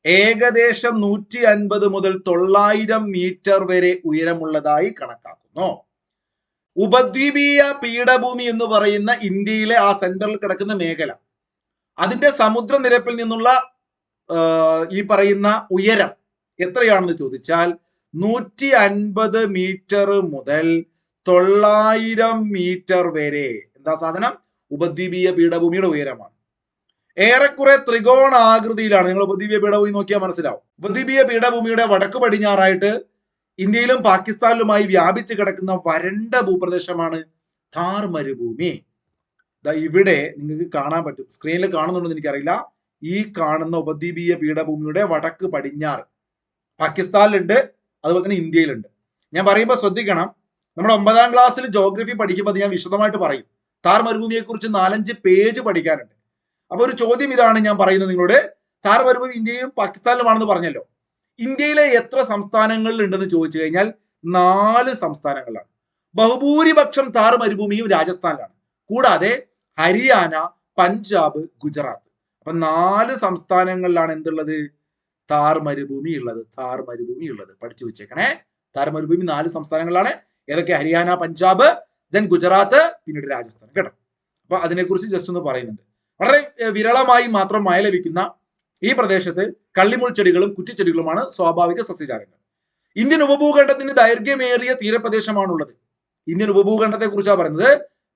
S1: ഏകദേശം 150 മുതൽ 900 മീറ്റർ വരെ ഉയരമുള്ളതായി കണക്കാക്കുന്നു. ഉപദ്വീപീയ പീഠഭൂമി എന്ന് പറയുന്ന ഇന്ത്യയിലെ ആ സെന്ററിൽ കിടക്കുന്ന മേഖല, അതിന്റെ സമുദ്രനിരപ്പിൽ നിന്നുള്ള ഈ പറയുന്ന ഉയരം എത്രയാണെന്ന് ചോദിച്ചാൽ 150 മീറ്റർ മുതൽ 900 മീറ്റർ വരെ എന്താ സാധനം? ഉപദ്വീപീയ പീഠഭൂമിയുടെ ഉയരമാണ്. ഏറെക്കുറെ ത്രികോണാകൃതിയിലാണ്. നിങ്ങൾ ഉപദ്വീപീയ പീഠഭൂമി നോക്കിയാൽ മനസ്സിലാവും. ഉപദ്വീപീയ പീഠഭൂമിയുടെ വടക്കു പടിഞ്ഞാറായിട്ട് ഇന്ത്യയിലും പാകിസ്ഥാനിലുമായി വ്യാപിച്ചു കിടക്കുന്ന വരണ്ട ഭൂപ്രദേശമാണ് ഥാർ മരുഭൂമി. ഇവിടെ നിങ്ങൾക്ക് കാണാൻ പറ്റും, സ്ക്രീനിൽ കാണുന്നുണ്ടെന്ന് എനിക്കറിയില്ല. ഈ കാണുന്ന ഉപദ്വീപീയ പീഠഭൂമിയുടെ വടക്ക് പടിഞ്ഞാറ് പാകിസ്ഥാനിലുണ്ട്, അതുപോലെ തന്നെ ഇന്ത്യയിലുണ്ട്. ഞാൻ പറയുമ്പോൾ ശ്രദ്ധിക്കണം, നമ്മുടെ 9ാം ക്ലാസ്സിൽ ജോഗ്രഫി പഠിക്കുമ്പോൾ ഞാൻ വിശദമായിട്ട് പറയും. ഥാർ മരുഭൂമിയെ കുറിച്ച് 4-5 പേജ് പഠിക്കാനുണ്ട്. അപ്പൊ ഒരു ചോദ്യം ഇതാണ് ഞാൻ പറയുന്നത് നിങ്ങളോട്. ഥാർ മരുഭൂമി ഇന്ത്യയും പാകിസ്ഥാനിലുമാണെന്ന് പറഞ്ഞല്ലോ. ഇന്ത്യയിലെ എത്ര സംസ്ഥാനങ്ങളിൽ ഉണ്ടെന്ന് ചോദിച്ചു കഴിഞ്ഞാൽ 4 സംസ്ഥാനങ്ങളിലാണ്. ബഹുഭൂരിപക്ഷം ഥാർ മരുഭൂമിയും രാജസ്ഥാനിലാണ്. കൂടാതെ ഹരിയാന, പഞ്ചാബ്, ഗുജറാത്ത്. അപ്പൊ 4 സംസ്ഥാനങ്ങളിലാണ് എന്തുള്ളത്? ഥാർ മരുഭൂമി ഉള്ളത്. പഠിച്ചു വെച്ചേക്കണേ. ഥാർ മരുഭൂമി 4 സംസ്ഥാനങ്ങളിലാണ്. ഏതൊക്കെ? ഹരിയാന, പഞ്ചാബ്, ദെൻ ഗുജറാത്ത്, പിന്നീട് രാജസ്ഥാൻ. കേട്ടോ. അപ്പൊ അതിനെക്കുറിച്ച് ജസ്റ്റ് ഒന്ന് പറയുന്നുണ്ട്. വളരെ വിരളമായി മാത്രം മഴ ലഭിക്കുന്ന ഈ പ്രദേശത്ത് കള്ളിമുൾ ചെടികളും കുറ്റിച്ചെടികളുമാണ് സ്വാഭാവിക സസ്യജാലങ്ങൾ. ഇന്ത്യൻ ഉപഭൂഖണ്ഡത്തിന് ദൈർഘ്യമേറിയ തീരപ്രദേശമാണുള്ളത്. ഇന്ത്യൻ ഉപഭൂഖണ്ഡത്തെ കുറിച്ചാണ് പറയുന്നത്.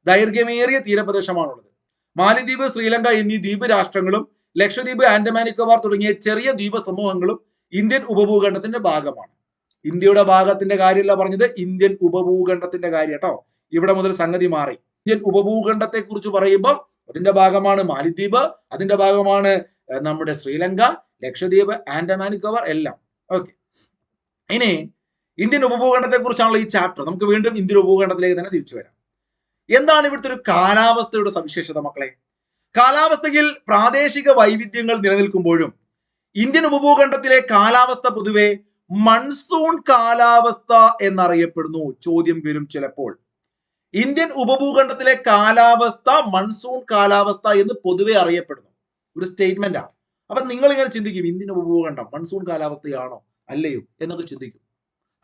S1: ദൈർഘ്യമേറിയ തീരപ്രദേശമാണുള്ളത്. മാലിദ്വീപ്, ശ്രീലങ്ക എന്നീ ദ്വീപ് രാഷ്ട്രങ്ങളും ലക്ഷദ്വീപ്, ആൻഡമാൻ നിക്കോബാർ തുടങ്ങിയ ചെറിയ ദ്വീപ സമൂഹങ്ങളും ഇന്ത്യൻ ഉപഭൂഖണ്ഡത്തിന്റെ ഭാഗമാണ്. ഇന്ത്യയുടെ ഭാഗത്തിന്റെ കാര്യമല്ല പറഞ്ഞത്, ഇന്ത്യൻ ഉപഭൂഖണ്ഡത്തിന്റെ കാര്യം കേട്ടോ. ഇവിടെ മുതൽ സംഗതി മാറി. ഇന്ത്യൻ ഉപഭൂഖണ്ഡത്തെ കുറിച്ച് പറയുമ്പോൾ അതിന്റെ ഭാഗമാണ് മാലിദ്വീപ്, അതിന്റെ ഭാഗമാണ് നമ്മുടെ ശ്രീലങ്ക, ലക്ഷദ്വീപ്, ആൻഡമാൻ നിക്കോബാർ എല്ലാം. ഓക്കെ, ഇനി ഇന്ത്യൻ ഉപഭൂഖണ്ഡത്തെ കുറിച്ചാണല്ലോ ഈ ചാപ്റ്റർ. നമുക്ക് വീണ്ടും ഇന്ത്യൻ ഉപഭൂഖണ്ഡത്തിലേക്ക് തന്നെ തിരിച്ചു വരാം. എന്താണ് ഇവിടുത്തെ ഒരു കാലാവസ്ഥയുടെ സവിശേഷത മക്കളെ? കാലാവസ്ഥയിൽ പ്രാദേശിക വൈവിധ്യങ്ങൾ നിലനിൽക്കുമ്പോഴും ഇന്ത്യൻ ഉപഭൂഖണ്ഡത്തിലെ കാലാവസ്ഥ പൊതുവെ മൺസൂൺ കാലാവസ്ഥ എന്നറിയപ്പെടുന്നു. ചോദ്യം വരും ചിലപ്പോൾ. ഇന്ത്യൻ ഉപഭൂഖണ്ഡത്തിലെ കാലാവസ്ഥ മൺസൂൺ കാലാവസ്ഥ എന്ന് പൊതുവെ അറിയപ്പെടുന്നു. ഒരു സ്റ്റേറ്റ്മെന്റാ. അപ്പൊ നിങ്ങൾ ഇങ്ങനെ ചിന്തിക്കും, ഇന്ത്യൻ ഉപഭൂഖണ്ഡം മൺസൂൺ കാലാവസ്ഥയാണോ അല്ലയോ എന്നൊക്കെ ചിന്തിക്കും.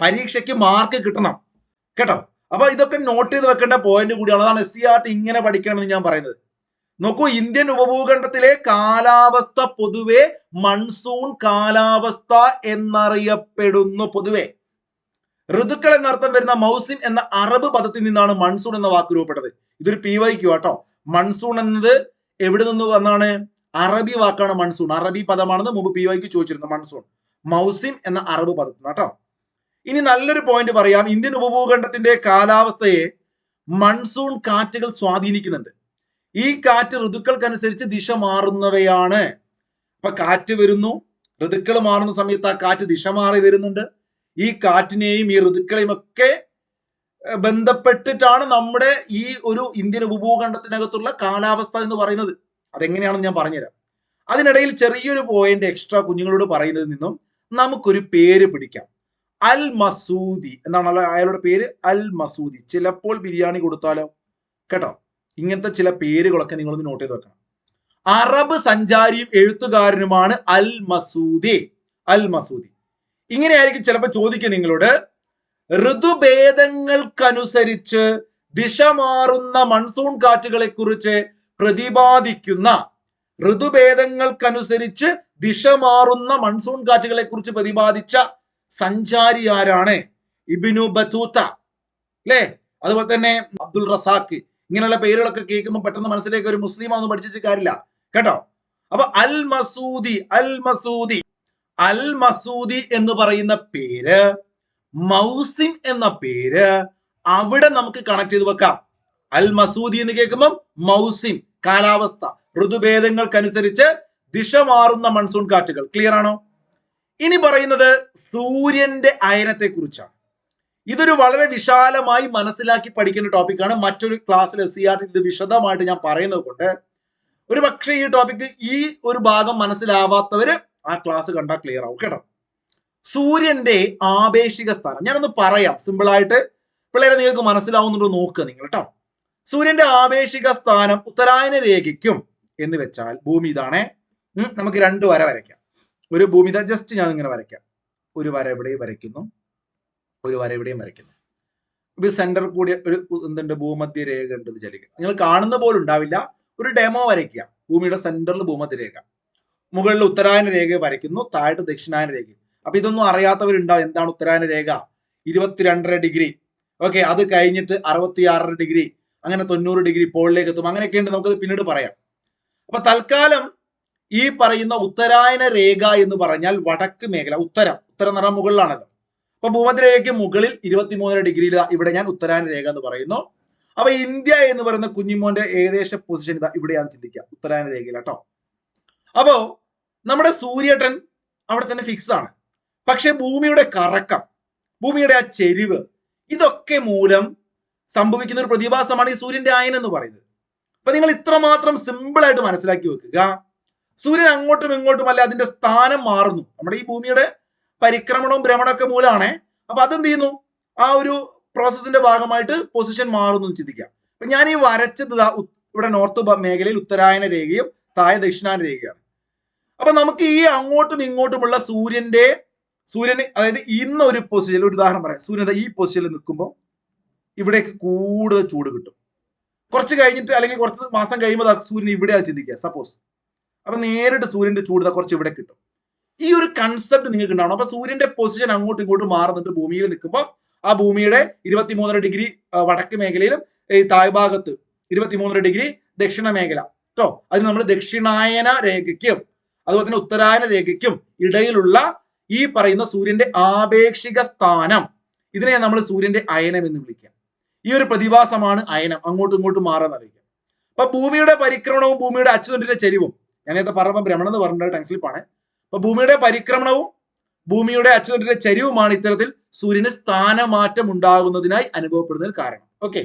S1: പരീക്ഷയ്ക്ക് മാർക്ക് കിട്ടണം കേട്ടോ. അപ്പൊ ഇതൊക്കെ നോട്ട് ചെയ്ത് വെക്കേണ്ട പോയിന്റ് കൂടിയാണ്. അതാണ് SCRT ഇങ്ങനെ പഠിക്കണമെന്ന് ഞാൻ പറയുന്നത്. നോക്കൂ, ഇന്ത്യൻ ഉപഭൂഖണ്ഡത്തിലെ കാലാവസ്ഥ പൊതുവെ മൺസൂൺ കാലാവസ്ഥ എന്നറിയപ്പെടുന്നു. പൊതുവെ ഋതുക്കൾ എന്നർത്ഥം വരുന്ന മൗസിം എന്ന അറബ് പദത്തിൽ നിന്നാണ് മൺസൂൺ എന്ന വാക്ക് രൂപപ്പെട്ടത്. ഇതൊരു PYQ കേട്ടോ. മൺസൂൺ എന്നത് എവിടെ നിന്ന് വന്നാണ്? അറബി വാക്കാണ് മൺസൂൺ. അറബി പദമാണെന്ന് മുമ്പ് PYQ ചോദിച്ചിരുന്നു. മൺസൂൺ മൗസിം എന്ന അറബ് പദത്തിൽ കേട്ടോ. ഇനി നല്ലൊരു പോയിന്റ് പറയാം. ഇന്ത്യൻ ഉപഭൂഖണ്ഡത്തിന്റെ കാലാവസ്ഥയെ മൺസൂൺ കാറ്റുകൾ സ്വാധീനിക്കുന്നുണ്ട്. ഈ കാറ്റ് ഋതുക്കൾക്കനുസരിച്ച് ദിശ മാറുന്നവയാണ്. അപ്പൊ കാറ്റ് വരുന്നു, ഋതുക്കൾ മാറുന്ന സമയത്ത് ആ കാറ്റ് ദിശ മാറി വരുന്നുണ്ട്. ഈ കാറ്റിനെയും ഈ ഋതുക്കളെയും ഒക്കെ ബന്ധപ്പെട്ടിട്ടാണ് നമ്മുടെ ഈ ഒരു ഇന്ത്യൻ ഉപഭൂഖണ്ഡത്തിനകത്തുള്ള കാലാവസ്ഥ എന്ന് പറയുന്നത്. അതെങ്ങനെയാണെന്ന് ഞാൻ പറഞ്ഞുതരാം. അതിനിടയിൽ ചെറിയൊരു പോയിന്റ് എക്സ്ട്രാ കുഞ്ഞുങ്ങളോട് പറയുന്നതിൽ നിന്നും നമുക്കൊരു പേര് പിടിക്കാം. അൽ മസൂദി എന്നാണ് അയാളുടെ പേര്. അൽ മസൂദി. ചിലപ്പോൾ ബിരിയാണി കൊടുത്താലോ കേട്ടോ. ഇങ്ങനത്തെ ചില പേരുകളൊക്കെ നിങ്ങളൊന്ന് നോട്ട് ചെയ്ത് വെക്കണം. അറബ് സഞ്ചാരിയും എഴുത്തുകാരനുമാണ് അൽ മസൂദി. അൽ മസൂദി. ഇങ്ങനെയായിരിക്കും ചിലപ്പോൾ ചോദിക്കുക നിങ്ങളോട്, ഋതുഭേദങ്ങൾക്കനുസരിച്ച് ദിശ മാറുന്ന മൺസൂൺ കാറ്റുകളെ കുറിച്ച് പ്രതിപാദിക്കുന്ന, ഋതുഭേദങ്ങൾക്കനുസരിച്ച് ദിശ മാറുന്ന മൺസൂൺ കാറ്റുകളെ കുറിച്ച് പ്രതിപാദിച്ച സഞ്ചാരി ആരാണ്? ഇബ്നു ബത്തൂത്ത അല്ലേ? അതുപോലെ തന്നെ അബ്ദുൾ റസാഖ്. ഇങ്ങനെയുള്ള പേരുകളൊക്കെ കേൾക്കുമ്പോൾ പെട്ടെന്ന് മനസ്സിലേക്ക് ഒരു മുസ്ലിമാണെന്ന് പഠിച്ചിട്ട് കാര്യമില്ല കേട്ടോ. അപ്പൊ അൽ മസൂദി, അൽ മസൂദി, അൽ മസൂദി എന്ന് പറയുന്ന പേര്, മൗസിം എന്ന പേര് അവിടെ നമുക്ക് കണക്ട് ചെയ്ത് വെക്കാം. അൽ മസൂദി എന്ന് കേൾക്കുമ്പോൾ മൗസിം കാലാവസ്ഥ, ഋതുഭേദങ്ങൾക്കനുസരിച്ച് ദിശ മാറുന്ന മൺസൂൺ കാറ്റുകൾ. ക്ലിയർ ആണോ? ഇനി പറയുന്നത് സൂര്യന്റെ അയനത്തെ കുറിച്ചാണ്. ഇതൊരു വളരെ വിശാലമായി മനസ്സിലാക്കി പഠിക്കേണ്ട ടോപ്പിക്കാണ്. മറ്റൊരു ക്ലാസ്സിൽ SCRT ഇത് വിശദമായിട്ട് ഞാൻ പറയുന്നത് കൊണ്ട് ഒരു പക്ഷേ ഈ ടോപ്പിക്ക് ഈ ഒരു ഭാഗം മനസ്സിലാവാത്തവര് ആ ക്ലാസ് കണ്ടാൽ ക്ലിയർ ആവും കേട്ടോ. സൂര്യന്റെ ആപേക്ഷിക സ്ഥാനം ഞാനൊന്ന് പറയാം സിമ്പിൾ ആയിട്ട്. പിള്ളേരെ നിങ്ങൾക്ക് മനസ്സിലാവുന്നുണ്ടോ നോക്കുക നിങ്ങൾ കേട്ടോ. സൂര്യന്റെ ആപേക്ഷിക സ്ഥാനം ഉത്തരായന രേഖയ്ക്കും എന്ന് വെച്ചാൽ ഭൂമി ഇതാണേ. നമുക്ക് രണ്ട് വര വരയ്ക്കാം. ഒരു ഭൂമി ഇതാ, ജസ്റ്റ് ഞാൻ ഇങ്ങനെ വരയ്ക്കാം. ഒരു വര ഇവിടെയും വരയ്ക്കുന്നു, ഒരു വര ഇവിടെയും വരയ്ക്കുന്നു. ഇത് സെന്റർ കൂടി ഒരു എന്തുണ്ട്, ഭൂമധ്യ രേഖ ഉണ്ട് വിചാരിക്കുക. നിങ്ങൾ കാണുന്ന പോലെ ഉണ്ടാവില്ല. ഒരു ഡെമോ വരയ്ക്കുക. ഭൂമിയുടെ സെന്ററിൽ ഭൂമധ്യ രേഖ, മുകളിൽ ഉത്തരായന രേഖ വരയ്ക്കുന്നു, താഴത്ത് ദക്ഷിണായന രേഖ. അപ്പൊ ഇതൊന്നും അറിയാത്തവരുണ്ടാവും. എന്താണ് ഉത്തരായന രേഖ? 22.5 ഡിഗ്രി. ഓക്കെ, അത് കഴിഞ്ഞിട്ട് 66 ഡിഗ്രി, അങ്ങനെ 90 ഡിഗ്രി പോളിലേക്ക് എത്തും. അങ്ങനെയൊക്കെ ഉണ്ട്, നമുക്കത് പിന്നീട് പറയാം. അപ്പൊ തൽക്കാലം ഈ പറയുന്ന ഉത്തരായന രേഖ എന്ന് പറഞ്ഞാൽ വടക്ക് മേഖല, ഉത്തരം എന്ന് പറഞ്ഞാൽ മുകളിലാണല്ലോ. അപ്പൊ ഭൂമധ്യരേഖയ്ക്ക് മുകളിൽ 23 ഡിഗ്രിയിൽ ഇവിടെ ഞാൻ ഉത്തരായന രേഖ എന്ന് പറയുന്നു. അപ്പൊ ഇന്ത്യ എന്ന് പറയുന്ന കുഞ്ഞിമോന്റെ ഏകദേശ പൊസിഷൻ ഇതാ ഇവിടെയാണ് ചിന്തിക്കുക, ഉത്തരായന രേഖയിൽ കേട്ടോ. അപ്പോ നമ്മുടെ സൂര്യട്ടൻ അവിടെ തന്നെ ഫിക്സ് ആണ്. പക്ഷെ ഭൂമിയുടെ കറക്കം, ഭൂമിയുടെ ആ ചെരിവ്, ഇതൊക്കെ മൂലം സംഭവിക്കുന്ന ഒരു പ്രതിഭാസമാണ് ഈ സൂര്യന്റെ അയനം എന്ന് പറയുന്നത്. അപ്പൊ നിങ്ങൾ ഇത്രമാത്രം സിമ്പിൾ ആയിട്ട് മനസ്സിലാക്കി വെക്കുക. സൂര്യൻ അങ്ങോട്ടും ഇങ്ങോട്ടും അല്ല, അതിന്റെ സ്ഥാനം മാറുന്നു. നമ്മുടെ ഈ ഭൂമിയുടെ പരിക്രമണവും ഭ്രമണമൊക്കെ മൂലമാണ്. അപ്പൊ അതെന്ത് ചെയ്യുന്നു, ആ ഒരു പ്രോസസ്സിന്റെ ഭാഗമായിട്ട് പൊസിഷൻ മാറുന്നു എന്ന് ചിന്തിക്കുക. അപ്പൊ ഞാൻ ഈ വരച്ചത് ഇവിടെ നോർത്ത് മേഖലയിൽ ഉത്തരായന രേഖയും താഴെ ദക്ഷിണായന രേഖയാണ്. അപ്പൊ നമുക്ക് ഈ അങ്ങോട്ടും ഇങ്ങോട്ടുമുള്ള സൂര്യന് അതായത് ഇന്ന ഒരു പൊസിഷനിൽ, ഒരു ഉദാഹരണം പറയാം, സൂര്യൻ ഈ പൊസിഷനിൽ നിൽക്കുമ്പോൾ ഇവിടേക്ക് കൂടുതൽ ചൂട് കിട്ടും. കുറച്ച് കഴിഞ്ഞിട്ട് അല്ലെങ്കിൽ കുറച്ച് മാസം കഴിയുമ്പോൾ സൂര്യൻ ഇവിടെ ചിന്തിക്കുക സപ്പോസ്. അപ്പൊ നേരിട്ട് സൂര്യന്റെ ചൂട് കുറച്ച് ഇവിടെ കിട്ടും. ഈ ഒരു കൺസെപ്റ്റ് നിങ്ങൾക്ക് ഉണ്ടാവണം. അപ്പൊ സൂര്യന്റെ പൊസിഷൻ അങ്ങോട്ടും ഇങ്ങോട്ടും മാറുന്നുണ്ട്. ഭൂമിയിൽ നിൽക്കുമ്പോൾ ആ ഭൂമിയുടെ 23 ഡിഗ്രി വടക്ക് മേഖലയിലും ഈ താഴ്ഭാഗത്ത് 23 ഡിഗ്രി ദക്ഷിണ മേഖല കേട്ടോ. അതിന് നമ്മൾ ദക്ഷിണായന രേഖയ്ക്കും അതുപോലെ തന്നെ ഉത്തരായന രേഖയ്ക്കും ഇടയിലുള്ള ഈ പറയുന്ന സൂര്യന്റെ ആപേക്ഷിക സ്ഥാനം, ഇതിനെ നമ്മൾ സൂര്യന്റെ അയനം എന്ന് വിളിക്കുക. ഈ ഒരു പ്രതിഭാസമാണ് അയനം, അങ്ങോട്ടും ഇങ്ങോട്ടും മാറാന്ന് അറിയിക്കുക. അപ്പൊ ഭൂമിയുടെ പരിക്രമണവും ഭൂമിയുടെ അച്ചുതണ്ടിന്റെ ചെരിവും, ഞാൻ നേരത്തെ പറഞ്ഞപ്പോൾ ഭ്രമണം എന്ന് പറഞ്ഞിട്ട് ടങ് സ്ലിപ്പാണ്. അപ്പൊ ഭൂമിയുടെ പരിക്രമണവും ഭൂമിയുടെ അച്ചുതണ്ടിന്റെ ചരിവുമാണ് ഇത്തരത്തിൽ സൂര്യന് സ്ഥാനമാറ്റം ഉണ്ടാകുന്നതിനായി അനുഭവപ്പെടുന്നതിന് കാരണം. ഓക്കെ,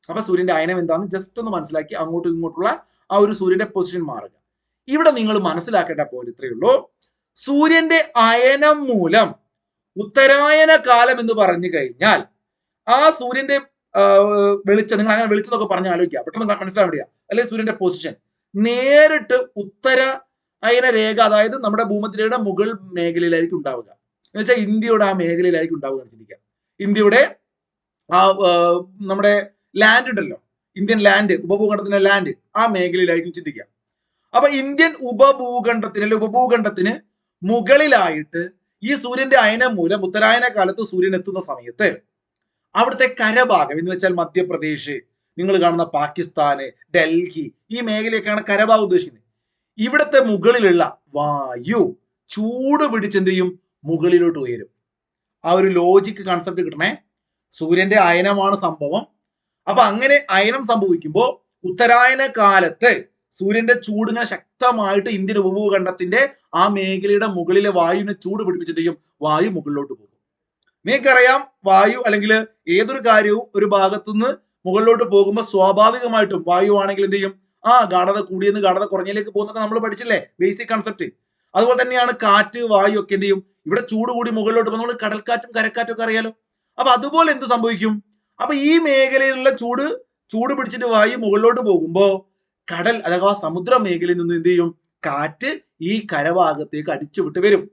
S1: അപ്പൊ സൂര്യന്റെ അയനം എന്താണെന്ന് ജസ്റ്റ് ഒന്ന് മനസ്സിലാക്കി അങ്ങോട്ടും ഇങ്ങോട്ടുള്ള ആ ഒരു സൂര്യന്റെ പൊസിഷൻ മാറുക. ഇവിടെ നിങ്ങൾ മനസ്സിലാക്കേണ്ട പോയിന്റ് ഇത്രയേ ഉള്ളൂ. സൂര്യന്റെ അയനം മൂലം ഉത്തരായന കാലം എന്ന് പറഞ്ഞു കഴിഞ്ഞാൽ ആ സൂര്യന്റെ വെളിച്ചം, നിങ്ങൾ അങ്ങനെ വെളിച്ചം എന്നൊക്കെ പറഞ്ഞ് ആലോചിക്കുക, പെട്ടെന്ന് മനസ്സിലാൻ വേണ്ടിയാ, അല്ലെങ്കിൽ സൂര്യന്റെ പൊസിഷൻ നേരിട്ട് ഉത്തര അയന രേഖ, അതായത് നമ്മുടെ ഭൂമധ്യരേഖയുടെ മുകൾ മേഖലയിലായിരിക്കും ഉണ്ടാവുക. എന്ന് വെച്ചാൽ ഇന്ത്യയുടെ ആ മേഖലയിലായിരിക്കും ഉണ്ടാവുക എന്ന് ചിന്തിക്കുക. ഇന്ത്യയുടെ ആ നമ്മുടെ ലാൻഡ് ഉണ്ടല്ലോ, ഇന്ത്യൻ ലാൻഡ്, ഉപഭൂഖണ്ഡത്തിന്റെ ലാൻഡ്, ആ മേഖലയിലായിരിക്കും ചിന്തിക്കുക. അപ്പൊ ഇന്ത്യൻ ഉപഭൂഖണ്ഡത്തിന് മുകളിലായിട്ട് ഈ സൂര്യന്റെ അയനം മൂലം ഉത്തരായന കാലത്ത് സൂര്യൻ എത്തുന്ന സമയത്ത് അവിടുത്തെ കരഭാഗം എന്ന് വെച്ചാൽ മധ്യപ്രദേശ്, നിങ്ങൾ കാണുന്ന പാകിസ്ഥാന്, ഡൽഹി, ഈ മേഖലയൊക്കെയാണ് കരഭാഗം ഉദ്ദേശിക്കുന്നത്. ഇവിടുത്തെ മുകളിലുള്ള വായു ചൂട് പിടിച്ചെന്ത് ചെയ്യും, മുകളിലോട്ട് ഉയരും. ആ ഒരു ലോജിക്ക് കൺസെപ്റ്റ് കിട്ടണേ. സൂര്യന്റെ അയനമാണ് സംഭവം. അപ്പൊ അങ്ങനെ അയനം സംഭവിക്കുമ്പോൾ ഉത്തരായന കാലത്ത് സൂര്യന്റെ ചൂട് ഇങ്ങനെ ശക്തമായിട്ട് ഇന്ത്യൻ ഉപഭൂഖണ്ഡത്തിന്റെ ആ മേഖലയുടെ മുകളിലെ വായുവിനെ ചൂട് പിടിപ്പിച്ചെന്ത് ചെയ്യും, വായു മുകളിലോട്ട് പോകും. നിങ്ങൾക്കറിയാം, വായു അല്ലെങ്കിൽ ഏതൊരു കാര്യവും ഒരു ഭാഗത്തുനിന്ന് മുകളിലോട്ട് പോകുമ്പോൾ സ്വാഭാവികമായിട്ടും വായു ആണെങ്കിൽ എന്ത് ചെയ്യും, ഗാഢത കൂടിയെന്ന് ഗാഢത കുറഞ്ഞിലേക്ക് പോകുന്നൊക്കെ നമ്മൾ പഠിച്ചില്ലേ, ബേസിക് കൺസെപ്റ്റ്. അതുപോലെ തന്നെയാണ് കാറ്റ്, വായു ഒക്കെ എന്ത് ചെയ്യും, ഇവിടെ ചൂട് കൂടി മുകളിലോട്ട് പോകും. നമ്മൾ കടൽക്കാറ്റും കരക്കാറ്റും ഒക്കെ അറിയാലോ. അപ്പൊ അതുപോലെ എന്ത് സംഭവിക്കും, അപ്പൊ ഈ മേഖലയിലുള്ള ചൂട് പിടിച്ചിട്ട് വായു മുകളിലോട്ട് പോകുമ്പോ കടൽ അഥവാ സമുദ്ര മേഖലയിൽ നിന്ന് എന്ത് ചെയ്യും, കാറ്റ് ഈ കരഭാഗത്തേക്ക് അടിച്ചുവിട്ട് വരും.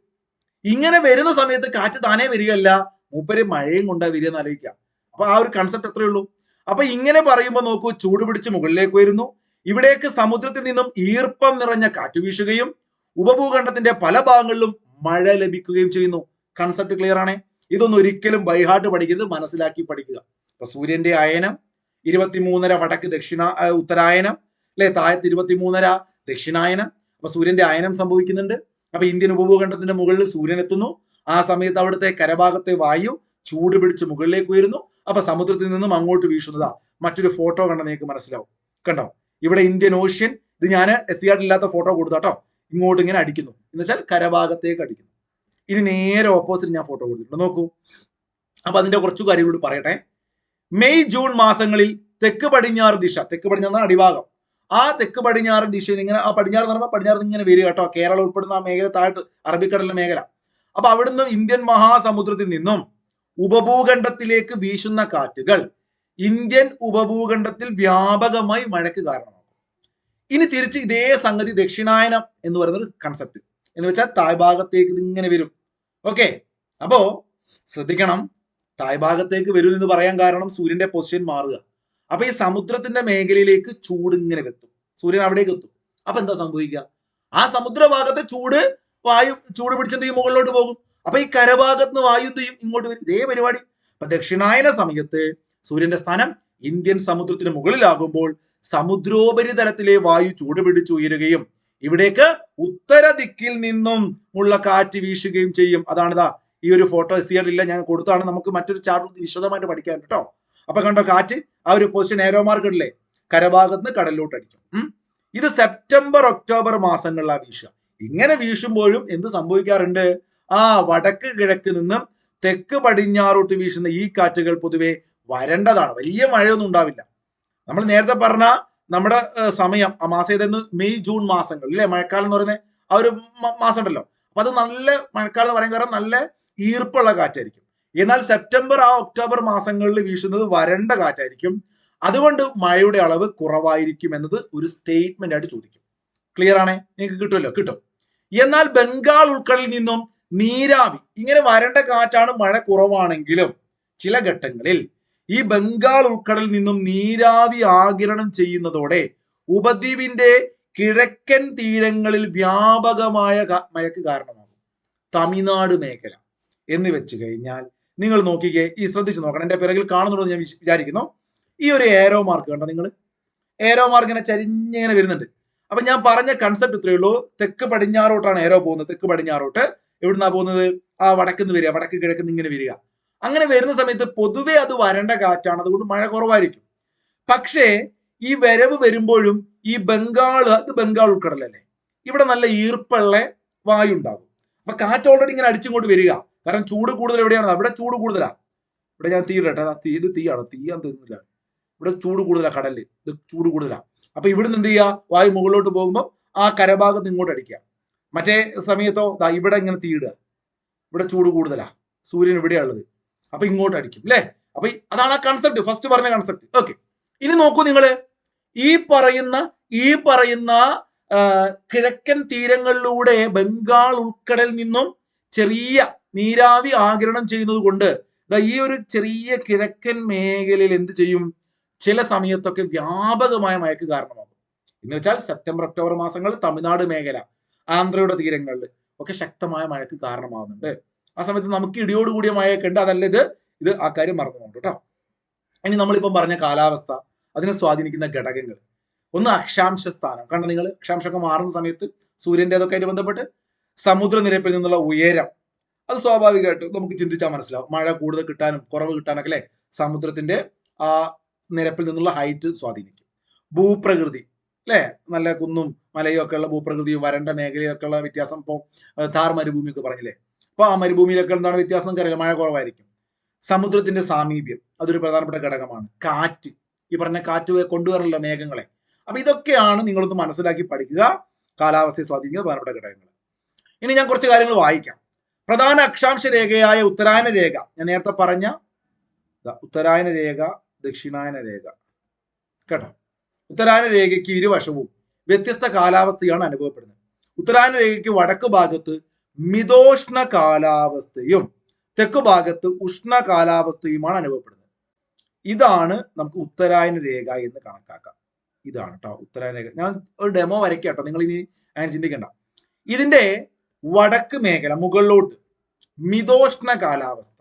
S1: ഇങ്ങനെ വരുന്ന സമയത്ത് കാറ്റ് താനേ വരികയല്ല, മൂപ്പര് മഴയും കൊണ്ടാ വരിക എന്ന് ആലോചിക്കുക. അപ്പൊ ആ ഒരു കൺസെപ്റ്റ് അത്രേ ഉള്ളൂ. അപ്പൊ ഇങ്ങനെ പറയുമ്പോൾ നോക്കൂ, ചൂട് പിടിച്ച് മുകളിലേക്ക് വരുന്നു, ഇവിടേക്ക് സമുദ്രത്തിൽ നിന്നും ഈർപ്പം നിറഞ്ഞ കാറ്റ് വീശുകയും ഉപഭൂഖണ്ഡത്തിന്റെ പല ഭാഗങ്ങളിലും മഴ ലഭിക്കുകയും ചെയ്യുന്നു. കൺസെപ്റ്റ് ക്ലിയർ ആണേ. ഇതൊന്നും ഒരിക്കലും ബൈഹാർട്ട് പഠിക്കരുത്, മനസ്സിലാക്കി പഠിക്കുക. അപ്പൊ സൂര്യന്റെ അയനം 23:30 വടക്ക് ഉത്തരായനം, അല്ലെ, താഴത്ത് 23:30 ദക്ഷിണായനം. അപ്പൊ സൂര്യന്റെ അയനം സംഭവിക്കുന്നുണ്ട്. അപ്പൊ ഇന്ത്യൻ ഉപഭൂഖണ്ഡത്തിന്റെ മുകളിൽ സൂര്യൻ എത്തുന്നു. ആ സമയത്ത് അവിടുത്തെ കരഭാഗത്തെ വായു ചൂട് പിടിച്ച് മുകളിലേക്ക് ഉയരുന്നു. അപ്പൊ സമുദ്രത്തിൽ നിന്നും അങ്ങോട്ട് വീശുന്നതാ. മറ്റൊരു ഫോട്ടോ കണ്ട നിങ്ങൾക്ക് മനസ്സിലാവും. കണ്ടോ, ഇവിടെ ഇന്ത്യൻ ഓഷ്യൻ, ഇത് ഞാൻ SCR ഇല്ലാത്ത ഫോട്ടോ കൊടുത്താട്ടോ, ഇങ്ങോട്ട് ഇങ്ങനെ അടിക്കുന്നു, എന്ന് വെച്ചാൽ കരഭാഗത്തേക്ക് അടിക്കുന്നു. ഇനി നേരെ ഓപ്പോസിറ്റ് ഞാൻ ഫോട്ടോ കൊടുത്തിട്ടുണ്ട്, നോക്കൂ. അപ്പൊ അതിന്റെ കുറച്ചു കാര്യങ്ങളോട് പറയട്ടെ. മെയ് ജൂൺ മാസങ്ങളിൽ തെക്ക് പടിഞ്ഞാറ് ദിശ, തെക്ക് പടിഞ്ഞാറ് അടിഭാഗം, ആ തെക്ക് പടിഞ്ഞാറ് ദിശയിൽ ഇങ്ങനെ, ആ പടിഞ്ഞാറ് എന്ന് പറയുമ്പോൾ പടിഞ്ഞാറ് ഇങ്ങനെ വരിക കേട്ടോ, കേരളം ഉൾപ്പെടുന്ന ആ മേഖല, താഴത്ത് അറബിക്കടലിന്റെ മേഖല. അപ്പൊ അവിടുന്ന് ഇന്ത്യൻ മഹാസമുദ്രത്തിൽ നിന്നും ഉപഭൂഖണ്ഡത്തിലേക്ക് വീശുന്ന കാറ്റുകൾ ഇന്ത്യൻ ഉപഭൂഖണ്ഡത്തിൽ വ്യാപകമായി മഴയ്ക്ക് കാരണമാകും. ഇനി തിരിച്ച് ഇതേ സംഗതി ദക്ഷിണായനം എന്ന് പറയുന്ന ഒരു കൺസെപ്റ്റ്, എന്ന് വെച്ചാൽ താഴ്ഭാഗത്തേക്ക് ഇതിങ്ങനെ വരും. ഓക്കെ, അപ്പോ ശ്രദ്ധിക്കണം, താഴ്ഭാഗത്തേക്ക് വരും എന്ന് പറയാൻ കാരണം സൂര്യന്റെ പൊസിഷൻ മാറുക. അപ്പൊ ഈ സമുദ്രത്തിന്റെ മേഖലയിലേക്ക് ചൂട് ഇങ്ങനെ എത്തും, സൂര്യൻ അവിടേക്ക് എത്തും. അപ്പൊ എന്താ സംഭവിക്കുക, ആ സമുദ്രഭാഗത്തെ വായു ചൂട് പിടിച്ചെന്ത് ചെയ്യും, മുകളിലോട്ട് പോകും. അപ്പൊ ഈ കരഭാഗത്ത് നിന്ന് വായു എന്ത് ചെയ്യും, ഇങ്ങോട്ട് വരും. ഇതേ പരിപാടി. അപ്പൊ ദക്ഷിണായന സമയത്ത് സൂര്യന്റെ സ്ഥാനം ഇന്ത്യൻ സമുദ്രത്തിന് മുകളിലാകുമ്പോൾ സമുദ്രോപരിതലത്തിലെ വായു ചൂട് പിടിച്ചുയരുകയും ഇവിടേക്ക് ഉത്തര ദിക്കിൽ നിന്നും ഉള്ള കാറ്റ് വീശുകയും ചെയ്യും. അതാണിതാ ഈ ഒരു ഫോട്ടോ. SCR ഇല്ല, ഞാൻ കൊടുത്താണ്, നമുക്ക് മറ്റൊരു ചാപ്റ്റർ വിശദമായിട്ട് പഠിക്കാൻ കേട്ടോ. അപ്പൊ കണ്ടോ, കാറ്റ് ആ ഒരു പൊസിഷൻ ഏരോ മാർക്ക് ഇല്ലേ, കരഭാഗത്ത് നിന്ന് കടലിലോട്ട് അടിക്കും. ഇത് സെപ്റ്റംബർ ഒക്ടോബർ മാസങ്ങളിലാണ് വീശുക. ഇങ്ങനെ വീശുമ്പോഴും എന്ത് സംഭവിക്കാറുണ്ട്, വടക്ക് കിഴക്ക് നിന്നും തെക്ക് പടിഞ്ഞാറോട്ട് വീശുന്ന ഈ കാറ്റുകൾ പൊതുവെ വരണ്ടതാണ്, വലിയ മഴയൊന്നും ഉണ്ടാവില്ല. നമ്മൾ നേരത്തെ പറഞ്ഞ നമ്മുടെ സമയം, ആ മാസം ഏതെന്ന്, മെയ് ജൂൺ മാസങ്ങൾ അല്ലെ, മഴക്കാലം എന്ന് പറയുന്നത് ആ ഒരു മാസം ഉണ്ടല്ലോ. അപ്പൊ അത് നല്ല മഴക്കാലം എന്ന് പറയാൻ കാരണം നല്ല ഈർപ്പുള്ള കാറ്റായിരിക്കും. എന്നാൽ സെപ്റ്റംബർ ഒക്ടോബർ മാസങ്ങളിൽ വീശുന്നത് വരണ്ട കാറ്റായിരിക്കും. അതുകൊണ്ട് മഴയുടെ അളവ് കുറവായിരിക്കും എന്നത് ഒരു സ്റ്റേറ്റ്മെന്റ് ആയിട്ട് ചോദിക്കും. ക്ലിയർ ആണേ, നിങ്ങൾക്ക് കിട്ടുമല്ലോ, കിട്ടും. എന്നാൽ ബംഗാൾ ഉൾക്കടലിൽ നിന്നും നീരാവി, ഇങ്ങനെ വരണ്ട കാറ്റാണ് മഴ കുറവാണെങ്കിലും ചില ഘട്ടങ്ങളിൽ ഈ ബംഗാൾ ഉൾക്കടലിൽ നിന്നും നീരാവി ആഗിരണം ചെയ്യുന്നതോടെ ഉപദ്വീപിന്റെ കിഴക്കൻ തീരങ്ങളിൽ വ്യാപകമായ മഴയ്ക്ക് കാരണമാകും. തമിഴ്നാട് മേഖല എന്ന് വെച്ച് കഴിഞ്ഞാൽ നിങ്ങൾ നോക്കിക്കേ, ഈ ശ്രദ്ധിച്ചു നോക്കണം, എന്റെ പിറകിൽ കാണുന്നുണ്ടോ ഞാൻ വിചാരിക്കുന്നു. ഈ ഒരു ഏരോ മാർക്ക് കണ്ടോ നിങ്ങൾ, ഏരോ മാർക്ക് ഇങ്ങനെ ചരിഞ്ഞിങ്ങനെ വരുന്നുണ്ട്. അപ്പൊ ഞാൻ പറഞ്ഞ കൺസെപ്റ്റ് ഇത്രയേ ഉള്ളൂ. തെക്ക് പടിഞ്ഞാറോട്ടാണ് ഏരോ പോകുന്നത്, തെക്ക് പടിഞ്ഞാറോട്ട്. എവിടുന്നാ പോകുന്നത്, വടക്കുന്ന് വരിക, വടക്ക് കിഴക്കുന്ന് ഇങ്ങനെ വരിക. അങ്ങനെ വരുന്ന സമയത്ത് പൊതുവെ അത് വരണ്ട കാറ്റാണ്, അതുകൊണ്ട് മഴ കുറവായിരിക്കും. പക്ഷേ ഈ വരവ് വരുമ്പോഴും ഈ അത് ബംഗാൾ ഉൾക്കടലല്ലേ, ഇവിടെ നല്ല ഈർപ്പുള്ള വായു ഉണ്ടാകും. അപ്പൊ കാറ്റ് ഓൾറെഡി ഇങ്ങനെ അടിച്ചിങ്ങോട്ട് വരിക, കാരണം ചൂട് കൂടുതൽ എവിടെയാണ്, അവിടെ ചൂട് കൂടുതലാ. ഇവിടെ ഞാൻ തീ ഇടട്ടെ, ഇത് തീയാണ്, തീയാൻ തീർന്നില്ല. ഇവിടെ ചൂട് കൂടുതലാ, കടലിൽ ഇത് ചൂട് കൂടുതലാ. അപ്പൊ ഇവിടുന്ന് എന്ത് ചെയ്യുക, വായു മുകളിലോട്ട് പോകുമ്പോൾ ആ കരഭാഗത്ത് ഇങ്ങോട്ട് അടിക്കുക. മറ്റേ സമയത്തോ ഇവിടെ ഇങ്ങനെ തീയിടുക, ഇവിടെ ചൂട് കൂടുതലാ. സൂര്യൻ ഇവിടെയുള്ളത്, അപ്പൊ ഇങ്ങോട്ട് അടിക്കും അല്ലെ. അപ്പൊ അതാണ് ആ കൺസെപ്റ്റ്, ഫസ്റ്റ് പറഞ്ഞ കൺസെപ്റ്റ്. ഓക്കെ, ഇനി നോക്കൂ നിങ്ങൾ, ഈ പറയുന്ന കിഴക്കൻ തീരങ്ങളിലൂടെ ബംഗാൾ ഉൾക്കടലിൽ നിന്നും ചെറിയ നീരാവി ആഗിരണം ചെയ്യുന്നത് കൊണ്ട് ഈ ഒരു ചെറിയ കിഴക്കൻ മേഖലയിൽ എന്ത് ചെയ്യും, ചില സമയത്തൊക്കെ വ്യാപകമായ മഴയ്ക്ക് കാരണമാകും. എന്ന് വെച്ചാൽ സെപ്റ്റംബർ ഒക്ടോബർ മാസങ്ങളിൽ തമിഴ്നാട് മേഖല, ആന്ധ്രയുടെ തീരങ്ങളിൽ ഒക്കെ ശക്തമായ മഴയ്ക്ക് കാരണമാകുന്നുണ്ട്. ആ സമയത്ത് നമുക്ക് ഇടിയോടുകൂടിയ മഴയൊക്കെ ഉണ്ട്. അതല്ല ഇത് ആ കാര്യം മറന്നുകൊണ്ട് കേട്ടോ. ഇനി നമ്മളിപ്പം പറഞ്ഞ കാലാവസ്ഥ, അതിനെ സ്വാധീനിക്കുന്ന ഘടകങ്ങൾ, ഒന്ന് അക്ഷാംശ സ്ഥാനം. കണ്ട നിങ്ങൾ, അക്ഷാംശമൊക്കെ മാറുന്ന സമയത്ത് സൂര്യൻ്റെതൊക്കെ ആയിട്ട് ബന്ധപ്പെട്ട് സമുദ്രനിരപ്പിൽ നിന്നുള്ള ഉയരം, അത് സ്വാഭാവികമായിട്ട് നമുക്ക് ചിന്തിച്ചാൽ മനസ്സിലാവും. മഴ കൂടുതൽ കിട്ടാനും കുറവ് കിട്ടാനൊക്കെ അല്ലെ സമുദ്രത്തിന്റെ ആ നിരപ്പിൽ നിന്നുള്ള ഹൈറ്റ് സ്വാധീനിക്കും. ഭൂപ്രകൃതി അല്ലെ, നല്ല കുന്നും മലയും ഒക്കെ ഉള്ള ഭൂപ്രകൃതിയും വരണ്ട മേഖലയൊക്കെ ഉള്ള വ്യത്യാസം. ഇപ്പോൾ ഥാർ മരുഭൂമിയൊക്കെ പറഞ്ഞില്ലേ, അപ്പൊ ആ മരുഭൂമിയിലൊക്കെ എന്താണ് വ്യത്യാസം നമുക്ക് അറിയില്ല, മഴ കുറവായിരിക്കും. സമുദ്രത്തിന്റെ സാമീപ്യം അതൊരു പ്രധാനപ്പെട്ട ഘടകമാണ്. കാറ്റ്, ഈ പറഞ്ഞ കാറ്റ് കൊണ്ടുവരല്ലോ മേഘങ്ങളെ. അപ്പൊ ഇതൊക്കെയാണ് നിങ്ങളൊന്ന് മനസ്സിലാക്കി പഠിക്കുക, കാലാവസ്ഥയെ സ്വാധീനിക്കുന്ന പ്രധാനപ്പെട്ട ഘടകങ്ങൾ. ഇനി ഞാൻ കുറച്ച് കാര്യങ്ങൾ വായിക്കാം. പ്രധാന അക്ഷാംശ രേഖയായ ഉത്തരായന രേഖ, ഞാൻ നേരത്തെ പറഞ്ഞ ഉത്തരായന രേഖ, ദക്ഷിണായന രേഖ കേട്ടോ. ഉത്തരായന രേഖയ്ക്ക് ഇരുവശവും വ്യത്യസ്ത കാലാവസ്ഥയാണ് അനുഭവപ്പെടുന്നത്. ഉത്തരായന രേഖയ്ക്ക് വടക്ക് ഭാഗത്ത് മിതോഷ്ണ കാലാവസ്ഥയും തെക്ക് ഭാഗത്ത് ഉഷ്ണ കാലാവസ്ഥയുമാണ് അനുഭവപ്പെടുന്നത്. ഇതാണ് നമുക്ക് ഉത്തരായന രേഖ എന്ന് കണക്കാക്കാം. ഇതാണ് കേട്ടോ ഉത്തരായന രേഖ. ഞാൻ ഒരു ഡെമോ വരയ്ക്കാം കേട്ടോ, നിങ്ങൾ ഇനി അങ്ങനെ ചിന്തിക്കണ്ട. ഇതിന്റെ വടക്ക് മേഖല മുകളിലോട്ട് മിതോഷ്ണ കാലാവസ്ഥ,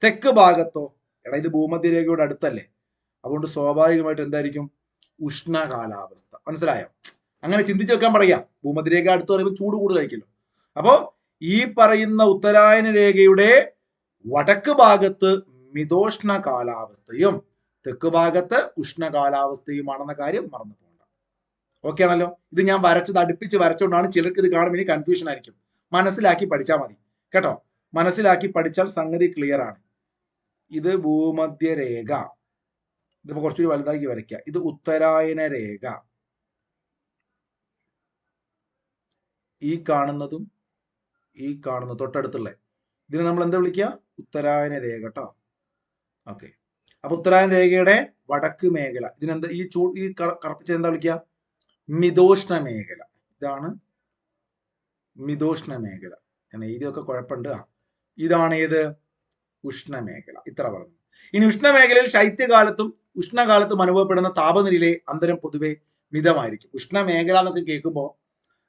S1: തെക്ക് ഭാഗത്തോ, എടാ ഇത് ഭൂമധ്യരേഖയുടെ അടുത്തല്ലേ, അതുകൊണ്ട് സ്വാഭാവികമായിട്ട് എന്തായിരിക്കും, ഉഷ്ണ കാലാവസ്ഥ. മനസ്സിലായോ? അങ്ങനെ ചിന്തിച്ചു വെക്കാൻ പറയാ. ഭൂമധ്യരേഖ അടുത്ത് പറയുമ്പോൾ ചൂട് കൂടുതലായിരിക്കുമല്ലോ. അപ്പോ ഈ പറയുന്ന ഉത്തരായന രേഖയുടെ വടക്ക് ഭാഗത്ത് മിതോഷ്ണ കാലാവസ്ഥയും തെക്ക് ഭാഗത്ത് ഉഷ്ണ കാലാവസ്ഥയുമാണെന്ന കാര്യം മറന്നു പോകണ്ട. ഓക്കെ ആണല്ലോ? ഇത് ഞാൻ അടുപ്പിച്ച് വരച്ചുകൊണ്ടാണ് ചിലർക്ക് ഇത് കാണുമ്പോൾ ഇനി കൺഫ്യൂഷൻ ആയിരിക്കും. മനസ്സിലാക്കി പഠിച്ചാൽ മതി കേട്ടോ. മനസ്സിലാക്കി പഠിച്ചാൽ സംഗതി ക്ലിയർ ആണ്. ഇത് ഭൂമധ്യരേഖ, ഇതിപ്പോ കുറച്ചുകൂടി വലുതാക്കി വരയ്ക്കുക. ഇത് ഉത്തരായന രേഖ, ഈ കാണുന്നതും ഈ കാണുന്ന തൊട്ടടുത്തുള്ള ഇതിനെ നമ്മൾ എന്താ വിളിക്കുക, ഉത്തരായന രേഖ കേട്ടോ. ഓക്കെ, അപ്പൊ ഉത്തരായന രേഖയുടെ വടക്ക് മേഖല, ഇതിനെന്താ ഈ കറുപ്പിച്ചത് എന്താ വിളിക്കുക, മിതോഷ്ണ മേഖല. ഇതാണ് മിതോഷ്ണ മേഖല. ഞാൻ എഴുതിയൊക്കെ കുഴപ്പമുണ്ട്. ഇതാണ് ഏത്, ഉഷ്ണമേഖല. ഇത്ര പറഞ്ഞു. ഇനി ഉഷ്ണമേഖലയിൽ ശൈത്യകാലത്തും ഉഷ്ണകാലത്തും അനുഭവപ്പെടുന്ന താപനിലയിലെ അന്തരം പൊതുവെ മിതമായിരിക്കും. ഉഷ്ണമേഖല എന്നൊക്കെ കേൾക്കുമ്പോൾ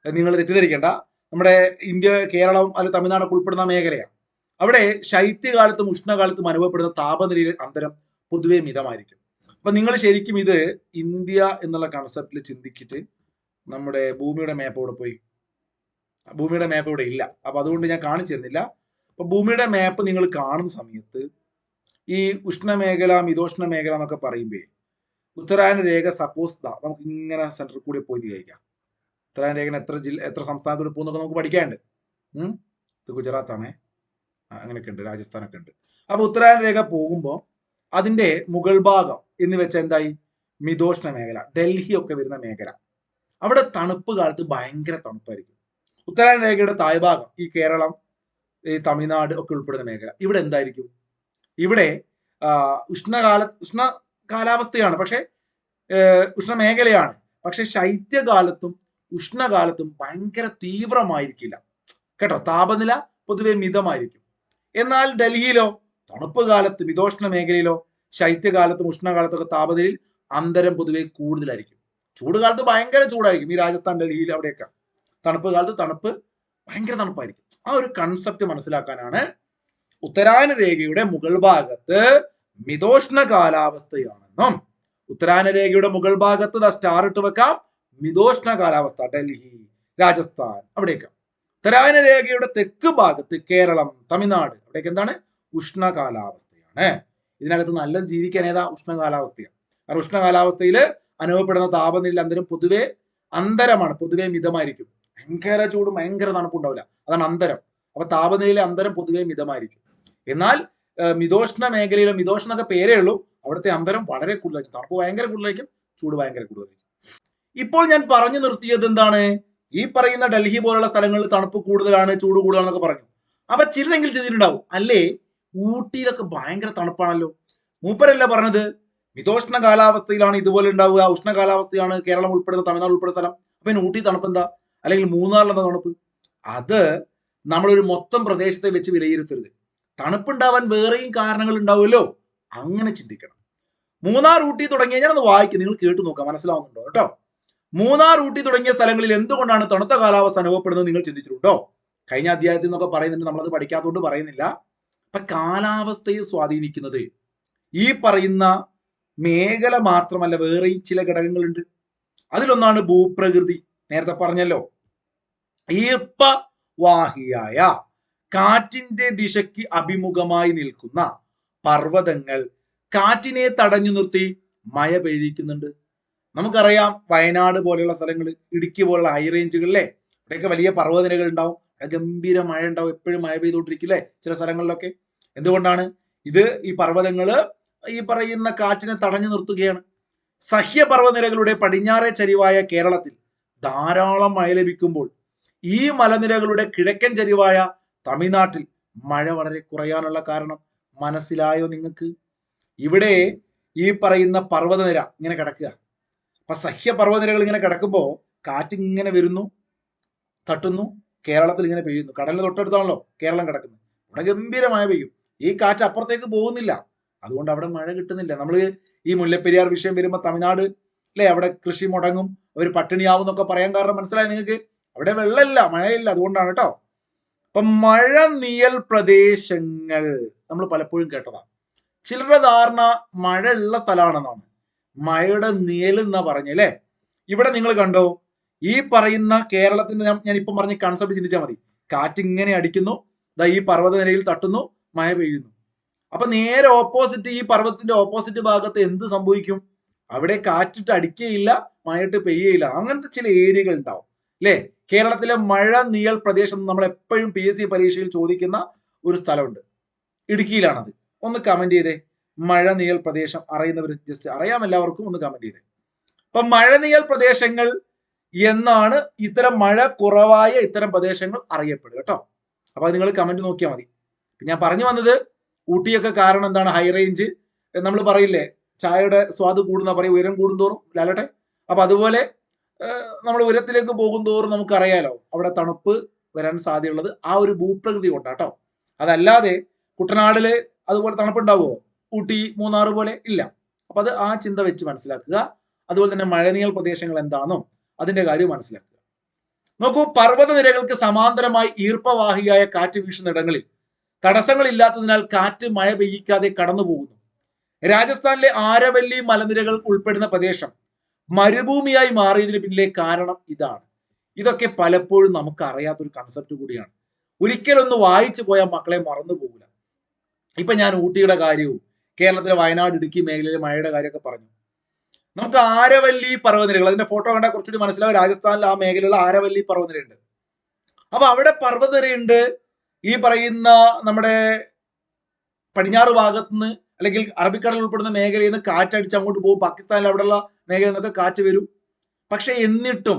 S1: നിങ്ങൾ തെറ്റിദ്ധരിക്കേണ്ട, നമ്മുടെ ഇന്ത്യ, കേരളം അല്ലെങ്കിൽ തമിഴ്നാടൊക്കെ ഉൾപ്പെടുന്ന മേഖലയാണ്. അവിടെ ശൈത്യകാലത്തും ഉഷ്ണകാലത്തും അനുഭവപ്പെടുന്ന താപനിലയിലെ അന്തരം പൊതുവെ മിതമായിരിക്കും. അപ്പൊ നിങ്ങൾ ശരിക്കും ഇത് ഇന്ത്യ എന്നുള്ള കൺസെപ്റ്റിൽ ചിന്തിച്ചിട്ട് നമ്മുടെ ഭൂമിയുടെ മാപ്പ് ഇവിടെ പോയി, ഭൂമിയുടെ മാപ്പ് ഇവിടെ ഇല്ല. അപ്പൊ അതുകൊണ്ട് ഞാൻ കാണിച്ചു തരുന്നില്ല. അപ്പൊ ഭൂമിയുടെ മാപ്പ് നിങ്ങൾ കാണുന്ന സമയത്ത് ഈ ഉഷ്ണമേഖല മിതോഷ്ണ മേഖല എന്നൊക്കെ പറയുമ്പോൾ ഉത്തരായന രേഖ സപ്പോസ് നമുക്ക് ഇങ്ങനെ സെന്ററിൽ കൂടി പോയി കഴിക്കാം. ഉത്തരായന രേഖ എത്ര സംസ്ഥാനത്തോട് പോകുന്നൊക്കെ നമുക്ക് പഠിക്കാനുണ്ട്. ഇത് ഗുജറാത്താണേ, അങ്ങനെയൊക്കെ ഉണ്ട്, രാജസ്ഥാനൊക്കെ ഉണ്ട്. അപ്പൊ ഉത്തരായന രേഖ പോകുമ്പോൾ അതിന്റെ മുകൾ ഭാഗം എന്ന് വെച്ചാൽ എന്തായി, മിതോഷ്ണ മേഖല, ഡൽഹി ഒക്കെ വരുന്ന മേഖല. അവിടെ തണുപ്പ് കാലത്ത് ഭയങ്കര തണുപ്പായിരിക്കും. ഉത്തരായന രേഖയുടെ താഴ്ഭാഗം ഈ കേരളം, ഈ തമിഴ്നാട് ഒക്കെ ഉൾപ്പെടുന്ന മേഖല, ഇവിടെ എന്തായിരിക്കും, ഇവിടെ ഉഷ്ണ കാലാവസ്ഥയാണ്, പക്ഷെ ഉഷ്ണമേഖലയാണ്. പക്ഷെ ശൈത്യകാലത്തും ഉഷ്ണകാലത്തും ഭയങ്കര തീവ്രമായിരിക്കില്ല കേട്ടോ. താപനില പൊതുവെ മിതമായിരിക്കും. എന്നാൽ ഡൽഹിയിലോ തണുപ്പ് കാലത്ത് മിതോഷ്ണ മേഖലയിലോ ശൈത്യകാലത്തും ഉഷ്ണകാലത്തൊക്കെ താപനിലയിൽ അന്തരം പൊതുവെ കൂടുതലായിരിക്കും. ചൂട് കാലത്ത് ഭയങ്കര ചൂടായിരിക്കും, ഈ രാജസ്ഥാൻ ഡൽഹിയിൽ അവിടെയൊക്കെ. തണുപ്പ് കാലത്ത് ഭയങ്കര തണുപ്പായിരിക്കും. ആ ഒരു കൺസെപ്റ്റ് മനസ്സിലാക്കാനാണ് ഉത്തരായന രേഖയുടെ മുകൾ ഭാഗത്ത് മിതോഷ്ണ കാലാവസ്ഥയാണെന്നും, ഉത്തരായന രേഖയുടെ മുകൾ ഭാഗത്ത് സ്റ്റാർ ഇട്ട് വെക്കാം, മിതോഷ്ണ കാലാവസ്ഥ, ഡൽഹി, രാജസ്ഥാൻ അവിടെയൊക്കെ. ഉത്തരായന രേഖയുടെ തെക്ക് ഭാഗത്ത് കേരളം, തമിഴ്നാട് അവിടെയൊക്കെ എന്താണ്, ഉഷ്ണ കാലാവസ്ഥയാണ്. ഇതിനകത്ത് നല്ല ജീവിക്കാൻ ഏതാ, ഉഷ്ണ കാലാവസ്ഥയാണ്. കാരണം ഉഷ്ണ കാലാവസ്ഥയിൽ അനുഭവപ്പെടുന്ന താപനില അന്തരം പൊതുവെ അന്തരമാണ്, പൊതുവെ മിതമായിരിക്കും. ഭയങ്കര ചൂടും ഭയങ്കര തണുപ്പുണ്ടാവില്ല, അതാണ് അന്തരം. അപ്പൊ താപനിലയിലെ അന്തരം പൊതുവെ മിതമായിരിക്കും. എന്നാൽ മിതോഷ്ണ മേഖലയിലെ, മിതോഷ്ണൊക്കെ പേരേ ഉള്ളൂ, അവിടുത്തെ അന്തരം വളരെ കൂടുതലായിരിക്കും. തണുപ്പ് ഭയങ്കര കൂടുതലായിരിക്കും, ചൂട് ഭയങ്കര കൂടുതലായിരിക്കും. ഇപ്പോൾ ഞാൻ പറഞ്ഞു നിർത്തിയത് എന്താണ്, ഈ പറയുന്ന ഡൽഹി പോലുള്ള സ്ഥലങ്ങളിൽ തണുപ്പ് കൂടുതലാണ്, ചൂട് കൂടുതലാണെന്നൊക്കെ പറഞ്ഞു. അപ്പൊ ചിലരെങ്കിലും ചെയ്തിട്ടുണ്ടാവും, അല്ലേ ഊട്ടിയിലൊക്കെ ഭയങ്കര തണുപ്പാണല്ലോ, മൂപ്പരല്ല പറഞ്ഞത് മിതോഷ്ണ കാലാവസ്ഥയിലാണ് ഇതുപോലെ ഉണ്ടാവുക, ഉഷ്ണ കാലാവസ്ഥയാണ് കേരളം ഉൾപ്പെടുന്ന തമിഴ്നാട് ഉൾപ്പെടുന്ന സ്ഥലം, അപ്പൊ ഇനി ഊട്ടി തണുപ്പ് എന്താ, അല്ലെങ്കിൽ മൂന്നാറിലെന്താ തണുപ്പ്? അത് നമ്മളൊരു മൊത്തം പ്രദേശത്തെ വെച്ച് വിലയിരുത്തരുത്. തണുപ്പുണ്ടാവാൻ വേറെയും കാരണങ്ങൾ ഉണ്ടാവുമല്ലോ, അങ്ങനെ ചിന്തിക്കണം. മൂന്നാർ, ഊട്ടി തുടങ്ങിയ ഞാനൊന്ന് വായിക്കും, നിങ്ങൾ കേട്ടു നോക്കാം, മനസ്സിലാവുന്നുണ്ടോ കേട്ടോ. മൂന്നാർ, ഊട്ടി തുടങ്ങിയ സ്ഥലങ്ങളിൽ എന്തുകൊണ്ടാണ് തണുത്ത കാലാവസ്ഥ അനുഭവപ്പെടുന്നത് നിങ്ങൾ ചിന്തിച്ചിട്ടുണ്ടോ? കഴിഞ്ഞ അധ്യായത്തിൽ നിന്നൊക്കെ പറയുന്നുണ്ട്, നമ്മളത് പഠിക്കാത്തതുകൊണ്ട് പറയുന്നില്ല. അപ്പൊ കാലാവസ്ഥയെ സ്വാധീനിക്കുന്നത് ഈ പറയുന്ന മേഖല മാത്രമല്ല, വേറെയും ചില ഘടകങ്ങളുണ്ട്. അതിലൊന്നാണ് ഭൂപ്രകൃതി. നേരത്തെ പറഞ്ഞല്ലോ, ഈർപ്പവാഹിയായ കാറ്റിന്റെ ദിശയ്ക്ക് അഭിമുഖമായി നിൽക്കുന്ന പർവ്വതങ്ങൾ കാറ്റിനെ തടഞ്ഞു നിർത്തി മഴ പെയ്യിക്കുന്നുണ്ട്. നമുക്കറിയാം വയനാട് പോലെയുള്ള സ്ഥലങ്ങൾ, ഇടുക്കി പോലുള്ള ഹൈ റേഞ്ചുകളിലെ ഇവിടെയൊക്കെ വലിയ പർവ്വതനിരകൾ ഉണ്ടാവും, ഗംഭീര മഴ ഉണ്ടാവും, എപ്പോഴും മഴ പെയ്തുകൊണ്ടിരിക്കില്ലേ ചില സ്ഥലങ്ങളിലൊക്കെ. എന്തുകൊണ്ടാണ്? ഇത് ഈ പർവ്വതങ്ങള് ഈ പറയുന്ന കാറ്റിനെ തടഞ്ഞു നിർത്തുകയാണ്. സഹ്യപർവ്വനിരകളുടെ പടിഞ്ഞാറേ ചരിവായ കേരളത്തിൽ ധാരാളം മഴ ലഭിക്കുമ്പോൾ ഈ മലനിരകളുടെ കിഴക്കൻ ചരിവായ തമിഴ്നാട്ടിൽ മഴ വളരെ കുറയാനുള്ള കാരണം മനസ്സിലായോ നിങ്ങൾക്ക്? ഇവിടെ ഈ പറയുന്ന പർവ്വതനിര ഇങ്ങനെ കിടക്കുക, അപ്പൊ സഹ്യപർവ്വനിരകൾ ഇങ്ങനെ കിടക്കുമ്പോൾ കാറ്റ് ഇങ്ങനെ വരുന്നു, തട്ടുന്നു, കേരളത്തിൽ ഇങ്ങനെ പെയ്യുന്നു. കടലിന് തൊട്ടടുത്താണല്ലോ കേരളം കിടക്കുന്നത്, ഇവിടെ ഗംഭീര മഴ പെയ്യും. ഈ കാറ്റ് അപ്പുറത്തേക്ക് പോകുന്നില്ല, അതുകൊണ്ട് അവിടെ മഴ കിട്ടുന്നില്ല. നമ്മൾ ഈ മുല്ലപ്പെരിയാർ വിഷയം വരുമ്പോൾ തമിഴ്നാട് അല്ലെ, അവിടെ കൃഷി മുടങ്ങും, അവർ പട്ടിണിയാവും എന്നൊക്കെ പറയാൻ കാരണം മനസ്സിലായി നിങ്ങൾക്ക്? അവിടെ വെള്ളമില്ല, മഴയില്ല, അതുകൊണ്ടാണ് കേട്ടോ. അപ്പൊ മഴ നിയൽ പ്രദേശങ്ങൾ നമ്മൾ പലപ്പോഴും കേട്ടതാണ്. ചിലരുടെ ധാരണ മഴ ഉള്ള സ്ഥലമാണെന്നാണ്, മഴയുടെ നിഴൽ എന്നാ പറഞ്ഞല്ലേ. ഇവിടെ നിങ്ങൾ കണ്ടോ, ഈ പറയുന്ന കേരളത്തിന്റെ ഞാൻ ഇപ്പം പറഞ്ഞ കൺസെപ്റ്റ് ചിന്തിച്ചാൽ മതി. കാറ്റ് ഇങ്ങനെ അടിക്കുന്നു, ഈ പർവ്വതനിരയിൽ തട്ടുന്നു, മഴ പെയ്യുന്നു. അപ്പൊ നേരെ ഓപ്പോസിറ്റ്, ഈ പർവ്വതത്തിന്റെ ഓപ്പോസിറ്റ് ഭാഗത്ത് എന്ത് സംഭവിക്കും? അവിടെ കാറ്റിട്ട് അടിക്കുകയില്ല, മഴയിട്ട് പെയ്യയില്ല. അങ്ങനത്തെ ചില ഏരിയകൾ ഉണ്ടാവും അല്ലെ. കേരളത്തിലെ മഴ നിഴൽ പ്രദേശം നമ്മൾ എപ്പോഴും PSC പരീക്ഷയിൽ ചോദിക്കുന്ന ഒരു സ്ഥലമുണ്ട്, ഇടുക്കിയിലാണത്. ഒന്ന് കമന്റ് ചെയ്തേ, മഴ നിഴൽ പ്രദേശം അറിയുന്നവർ, ജസ്റ്റ് അറിയാം എല്ലാവർക്കും, ഒന്ന് കമന്റ് ചെയ്തേ. അപ്പൊ മഴ നിഴൽ പ്രദേശങ്ങൾ എന്നാണ് ഇത്തരം മഴ കുറവായ ഇത്തരം പ്രദേശങ്ങൾ അറിയപ്പെടുക കേട്ടോ. അപ്പൊ അത് നിങ്ങൾ കമന്റ് നോക്കിയാൽ മതി. ഞാൻ പറഞ്ഞു വന്നത്, ഊട്ടിയൊക്കെ കാരണം എന്താണ്? ഹൈ റേഞ്ച്, നമ്മൾ പറയില്ലേ ചായയുടെ സ്വാദ് കൂടുന്ന പറയും, ഉയരം കൂടുന്തോറും ലാലട്ടെ. അപ്പൊ അതുപോലെ നമ്മൾ ഉയരത്തിലേക്ക് പോകും തോറും നമുക്കറിയാലോ അവിടെ തണുപ്പ് വരാൻ സാധ്യതയുള്ളത് ആ ഒരു ഭൂപ്രകൃതി കൊണ്ടാട്ടോ. അതല്ലാതെ കുട്ടനാടില് അതുപോലെ തണുപ്പുണ്ടാവുമോ? ഊട്ടി, മൂന്നാർ പോലെ ഇല്ല. അപ്പൊ അത് ആ ചിന്ത വെച്ച് മനസ്സിലാക്കുക. അതുപോലെ തന്നെ മഴനിഴൽ പ്രദേശങ്ങൾ എന്താണോ അതിന്റെ കാര്യം മനസ്സിലാക്കുക. നോക്കൂ, പർവ്വതനിരകൾക്ക് സമാന്തരമായി ഈർപ്പവാഹിയായ കാറ്റ് വീശുന്നിടങ്ങളിൽ തടസ്സങ്ങളില്ലാത്തതിനാൽ കാറ്റ് മഴ പെയ്യിക്കാതെ കടന്നു പോകുന്നു. രാജസ്ഥാനിലെ ആരവല്ലി മലനിരകൾ ഉൾപ്പെടുന്ന പ്രദേശം മരുഭൂമിയായി മാറിയതിന് പിന്നിലെ കാരണം ഇതാണ്. ഇതൊക്കെ പലപ്പോഴും നമുക്ക് അറിയാത്തൊരു കൺസെപ്റ്റ് കൂടിയാണ്. ഒരിക്കലൊന്ന് വായിച്ചു പോയാൽ മക്കളെ മറന്നു പോകില്ല. ഇപ്പൊ ഞാൻ ഊട്ടിയുടെ കാര്യവും കേരളത്തിലെ വയനാട്, ഇടുക്കി മേഖലയിലെ മഴയുടെ കാര്യമൊക്കെ പറഞ്ഞു. നമുക്ക് ആരവല്ലി പർവ്വതനിരകൾ, അതിന്റെ ഫോട്ടോ കണ്ടാൽ കുറച്ചുകൂടി മനസ്സിലാവും. രാജസ്ഥാനിൽ ആ മേഖലയിലുള്ള ആരവല്ലി പർവ്വതനിരയുണ്ട്. അപ്പൊ അവിടെ പർവ്വതനിരയുണ്ട്. ഈ പറയുന്ന നമ്മുടെ പടിഞ്ഞാറ് ഭാഗത്ത് നിന്ന് അല്ലെങ്കിൽ അറബിക്കടൽ ഉൾപ്പെടുന്ന മേഖലയിൽ നിന്ന് കാറ്റടിച്ച് അങ്ങോട്ട് പോകും. പാകിസ്ഥാനിൽ അവിടെയുള്ള മേഖലയിൽ നിന്നൊക്കെ കാറ്റ് വരും. പക്ഷെ എന്നിട്ടും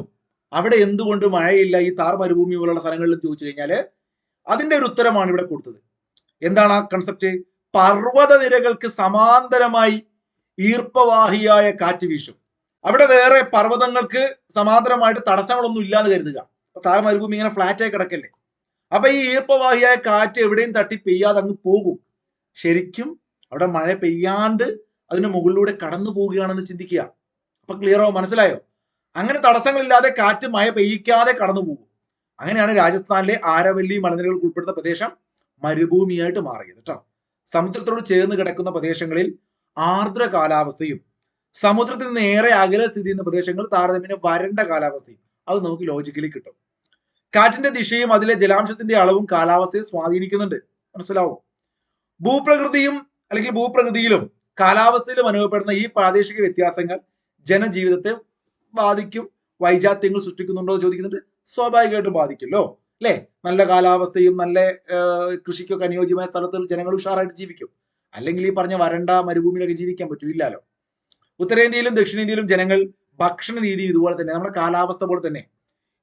S1: അവിടെ എന്തുകൊണ്ട് മഴയില്ല ഈ താർ മരുഭൂമി പോലുള്ള സ്ഥലങ്ങളിൽ ചോദിച്ചു കഴിഞ്ഞാല് അതിന്റെ ഒരു ഉത്തരമാണ് ഇവിടെ കൊടുത്തത്. എന്താണ് ആ കൺസെപ്റ്റ്? പർവ്വതനിരകൾക്ക് സമാന്തരമായി ഈർപ്പവാഹിയായ കാറ്റ് വീശും. അവിടെ വേറെ പർവ്വതങ്ങൾക്ക് സമാന്തരമായിട്ട് തടസ്സങ്ങളൊന്നും ഇല്ലാന്ന് കരുതുക. താർ മരുഭൂമി ഇങ്ങനെ ഫ്ലാറ്റ് ആയി കിടക്കല്ലേ. അപ്പൊ ഈ ഈർപ്പവാഹിയായ കാറ്റ് എവിടെയും തട്ടി പെയ്യാതെ അങ്ങ് പോകും. ശരിക്കും അവിടെ മഴ പെയ്യാണ്ട് അതിന്റെ മുകളിലൂടെ കടന്നു പോവുകയാണെന്ന് ചിന്തിക്കുക. അപ്പൊ ക്ലിയറോ? മനസ്സിലായോ? അങ്ങനെ തടസ്സങ്ങളില്ലാതെ കാറ്റ് മഴ പെയ്യിക്കാതെ കടന്നു പോകും. അങ്ങനെയാണ് രാജസ്ഥാനിലെ ആരവല്ലി മലനിരകൾക്ക് ഉൾപ്പെടുന്ന പ്രദേശം മരുഭൂമിയായിട്ട് മാറിയത് കേട്ടോ. സമുദ്രത്തോട് ചേർന്ന് കിടക്കുന്ന പ്രദേശങ്ങളിൽ ആർദ്ര കാലാവസ്ഥയും സമുദ്രത്തിൽ നിന്ന് ഏറെ അകലെ സ്ഥിതി ചെയ്യുന്ന പ്രദേശങ്ങൾ താരതമ്യേന വരണ്ട കാലാവസ്ഥയും അത് നമുക്ക് ലോജിക്കലി കിട്ടും. കാറ്റിന്റെ ദിശയും അതിലെ ജലാംശത്തിന്റെ അളവും കാലാവസ്ഥയെ സ്വാധീനിക്കുന്നുണ്ട്. മനസ്സിലാവും? ഭൂപ്രകൃതിയിലും കാലാവസ്ഥയിലും അനുഭവപ്പെടുന്ന ഈ പ്രാദേശിക വ്യത്യാസങ്ങൾ ജനജീവിതത്തെ ബാധിക്കും. വൈജാത്യങ്ങൾ സൃഷ്ടിക്കുന്നുണ്ടോ എന്ന് ചോദിക്കുന്നുണ്ട്. സ്വാഭാവികമായിട്ടും ബാധിക്കുമല്ലോ അല്ലെ. നല്ല കാലാവസ്ഥയും നല്ല കൃഷിക്കൊക്കെ അനുയോജ്യമായ സ്ഥലത്ത് ജനങ്ങൾ ഉഷാറായിട്ട് ജീവിക്കും. അല്ലെങ്കിൽ ഈ പറഞ്ഞ വരണ്ട മരുഭൂമിയിലൊക്കെ ജീവിക്കാൻ പറ്റില്ലല്ലോ. ഉത്തരേന്ത്യയിലും ദക്ഷിണേന്ത്യയിലും ജനങ്ങൾ ഭക്ഷണ രീതി ഇതുപോലെ തന്നെ, നമ്മുടെ കാലാവസ്ഥ പോലെ തന്നെ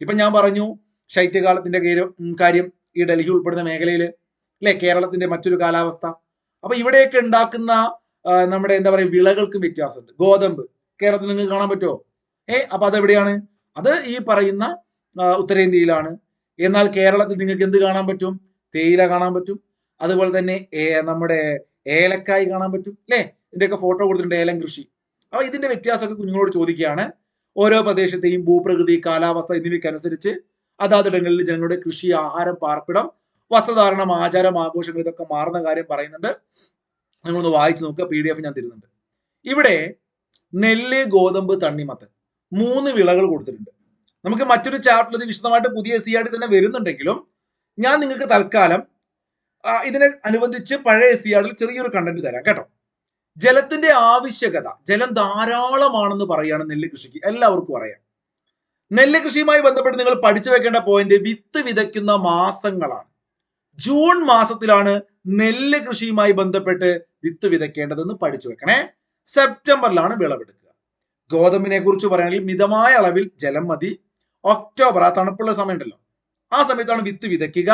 S1: ഇപ്പൊ ഞാൻ പറഞ്ഞു ശൈത്യകാലത്തിന്റെ കാര്യം ഈ ഡൽഹി ഉൾപ്പെടുന്ന മേഖലയിൽ അല്ലെ, കേരളത്തിന്റെ മറ്റൊരു കാലാവസ്ഥ. അപ്പൊ ഇവിടെയൊക്കെ ഉണ്ടാക്കുന്ന നമ്മുടെ എന്താ പറയുക വിളകൾക്കും വ്യത്യാസമുണ്ട്. ഗോതമ്പ് കേരളത്തിൽ നിങ്ങൾക്ക് കാണാൻ പറ്റുമോ? അപ്പൊ അതെവിടെയാണ്? അത് ഈ പറയുന്ന ഉത്തരേന്ത്യയിലാണ്. എന്നാൽ കേരളത്തിൽ നിങ്ങൾക്ക് എന്ത് കാണാൻ പറ്റും? തേയില കാണാൻ പറ്റും. അതുപോലെ തന്നെ നമ്മുടെ ഏലക്കായ് കാണാൻ പറ്റും അല്ലെ. ഇതിന്റെയൊക്കെ ഫോട്ടോ കൊടുത്തിട്ടുണ്ട്, ഏലം കൃഷി. അപ്പൊ ഇതിന്റെ വ്യത്യാസമൊക്കെ കുഞ്ഞുങ്ങളോട് ചോദിക്കുകയാണ്. ഓരോ പ്രദേശത്തെയും ഭൂപ്രകൃതി, കാലാവസ്ഥ എന്നിവയ്ക്കനുസരിച്ച് അതാതിടങ്ങളിൽ ജനങ്ങളുടെ കൃഷി, ആഹാരം, പാർപ്പിടം, വസ്ത്രധാരണം, ആചാരം, ആഘോഷങ്ങൾ ഇതൊക്കെ മാറുന്ന കാര്യം പറയുന്നുണ്ട്. നിങ്ങളൊന്ന് വായിച്ചു നോക്കുക, PDF ഞാൻ തരുന്നുണ്ട്. ഇവിടെ നെല്ല്, ഗോതമ്പ്, തണ്ണിമത്തൻ 3 വിളകൾ കൊടുത്തിട്ടുണ്ട്. നമുക്ക് മറ്റൊരു ചാപ്റ്ററിൽ ഇത് വിശദമായിട്ട് പുതിയ SCERT തന്നെ വരുന്നുണ്ടെങ്കിലും ഞാൻ നിങ്ങൾക്ക് തൽക്കാലം ഇതിനെ അനുബന്ധിച്ച് പഴയ SCERTൽ ചെറിയൊരു കണ്ടന്റ് തരാം കേട്ടോ. ജലത്തിന്റെ ആവശ്യകത, ജലം ധാരാളമാണെന്ന് പറയാണ് നെല്ല് കൃഷിക്ക്, എല്ലാവർക്കും അറിയാം. നെല്ല് കൃഷിയുമായി ബന്ധപ്പെട്ട് നിങ്ങൾ പഠിച്ചു വെക്കേണ്ട പോയിന്റ് വിത്ത് വിതയ്ക്കുന്ന മാസങ്ങളാണ്. ജൂൺ മാസത്തിലാണ് നെല്ല് കൃഷിയുമായി ബന്ധപ്പെട്ട് വിത്ത് വിതയ്ക്കേണ്ടതെന്ന് പഠിച്ചു വെക്കണേ. സെപ്റ്റംബറിലാണ് വിളവെടുക്കുക. ഗോതമ്പിനെ കുറിച്ച് പറയുകയാണെങ്കിൽ മിതമായ അളവിൽ ജലം മതി. ഒക്ടോബർ, ആ തണുപ്പുള്ള സമയം ഉണ്ടല്ലോ, ആ സമയത്താണ് വിത്ത് വിതയ്ക്കുക.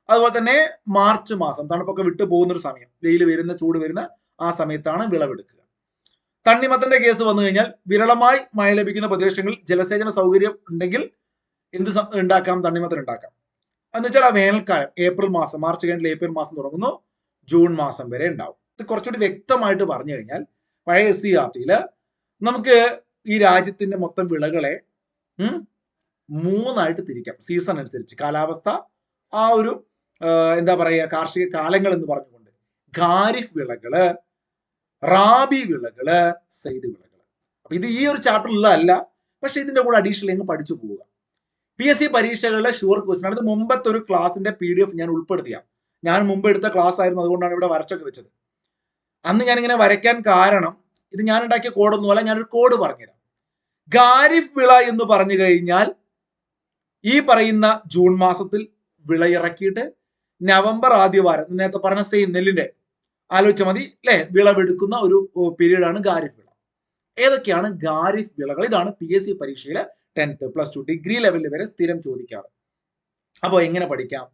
S1: അതുപോലെ തന്നെ മാർച്ച് മാസം, തണുപ്പൊക്കെ വിട്ടു പോകുന്ന ഒരു സമയം, വെയിൽ വരുന്ന, ചൂട് വരുന്ന ആ സമയത്താണ് വിളവെടുക്കുക. തണ്ണിമത്തന്റെ കേസ് വന്നു കഴിഞ്ഞാൽ വിരളമായി മഴ ലഭിക്കുന്ന പ്രദേശങ്ങളിൽ ജലസേചന സൗകര്യം ഉണ്ടെങ്കിൽ എന്ത് ഉണ്ടാക്കാം? തണ്ണിമത്തൻ ഉണ്ടാക്കാം. എന്ന് വെച്ചാൽ ആ വേനൽക്കാലം ഏപ്രിൽ മാസം, മാർച്ച് കഴിഞ്ഞിട്ട് ഏപ്രിൽ മാസം തുടങ്ങുന്നു, ജൂൺ മാസം വരെ ഉണ്ടാവും. ഇത് കുറച്ചുകൂടി വ്യക്തമായിട്ട് പറഞ്ഞു കഴിഞ്ഞാൽ പഴയ SCERTയിൽ നമുക്ക് ഈ രാജ്യത്തിന്റെ മൊത്തം വിളകളെ 3 തിരിക്കാം. സീസൺ അനുസരിച്ച്, കാലാവസ്ഥ, ആ ഒരു എന്താ പറയുക കാർഷിക കാലങ്ങൾ എന്ന് പറഞ്ഞുകൊണ്ട് ഖാരിഫ് വിളകള്, റാബി വിളകള്, സൈദ് വിളകള്. അപ്പൊ ഇത് ഈ ഒരു ചാപ്റ്ററിലല്ല, പക്ഷെ ഇതിന്റെ കൂടെ അഡീഷണൽ അങ്ങ് പഠിച്ചു പോവുക. PSC പരീക്ഷകളുടെ ഷുവർ ക്വസ്റ്റൻ ആണ്. ഇത് മുമ്പത്തെ ഒരു ക്ലാസിന്റെ PDF ഞാൻ ഉൾപ്പെടുത്തിയ, ഞാൻ മുമ്പ് എടുത്ത ക്ലാസ് ആയിരുന്നു, അതുകൊണ്ടാണ് ഇവിടെ വരച്ചൊക്കെ വെച്ചത്. അന്ന് ഞാൻ ഇങ്ങനെ വരയ്ക്കാൻ കാരണം ഇത് ഞാൻ ഉണ്ടാക്കിയ കോഡൊന്നുമല്ല, ഞാനൊരു കോഡ് പറഞ്ഞുതരാം. ഖാരിഫ് വിള എന്ന് പറഞ്ഞു കഴിഞ്ഞാൽ ഈ പറയുന്ന ജൂൺ മാസത്തിൽ വിളയിറക്കിയിട്ട് നവംബർ ആദ്യവാരം, നേരത്തെ പറഞ്ഞ സെയിം നെല്ലിന്റെ ആലോചിച്ച മതി അല്ലെ, വിളവെടുക്കുന്ന ഒരു പീരീഡ് ആണ് ഖാരിഫ് വിള. ഏതൊക്കെയാണ് ഖാരിഫ് വിളകൾ? ഇതാണ് PSC പരീക്ഷയിലെ 10th, +2, ഡിഗ്രി ലെവലിൽ വരെ സ്ഥിരം ചോദിക്കാറ്. അപ്പൊ എങ്ങനെ പഠിക്കാം?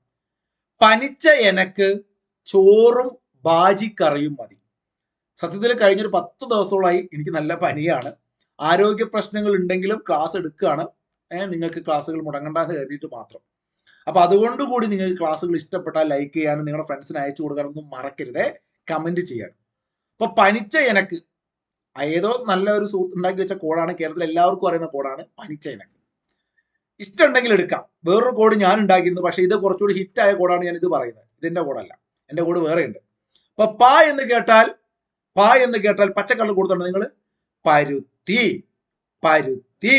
S1: പനിച്ച എനക്ക് ചോറും ബാജിക്കറിയും മതി. സത്യത്തിൽ കഴിഞ്ഞൊരു 10 ദിവസങ്ങളായി എനിക്ക് നല്ല പനിയാണ്. ആരോഗ്യ പ്രശ്നങ്ങൾ ഉണ്ടെങ്കിലും ക്ലാസ് എടുക്കുകയാണ്. നിങ്ങൾക്ക് ക്ലാസ്സുകൾ മുടങ്ങണ്ടെന്ന് കരുതിയിട്ട് മാത്രം. അപ്പൊ അതുകൊണ്ട് കൂടി നിങ്ങൾക്ക് ക്ലാസ്സുകൾ ഇഷ്ടപ്പെട്ടാൽ ലൈക്ക് ചെയ്യാനും നിങ്ങളുടെ ഫ്രണ്ട്സിന് അയച്ചു കൊടുക്കാനൊന്നും മറക്കരുതേ, കമന്റ് ചെയ്യാൻ. അപ്പൊ പനിച്ച എനക്ക് ഏതോ നല്ല ഒരു സുഹൃത്ത് ഉണ്ടാക്കി വെച്ച കോഡാണ്, കേരളത്തിൽ എല്ലാവർക്കും അറിയുന്ന കോഡാണ് പനിച്ച എനക്ക്. ഇഷ്ടമുണ്ടെങ്കിൽ എടുക്കാം. വേറൊരു കോഡ് ഞാൻ ഉണ്ടാക്കിയിരുന്നു, പക്ഷെ ഇത് കുറച്ചുകൂടി ഹിറ്റായ കോഡാണ് ഞാൻ ഇത് പറയുന്നത്. ഇതിന്റെ കോഡല്ല, എന്റെ കോഡ് വേറെ ഉണ്ട്. അപ്പൊ പ എന്ന് കേട്ടാൽ പച്ചക്കടൽ കൊടുത്തുണ്ട് നിങ്ങൾ. പരുത്തി, പരുത്തി,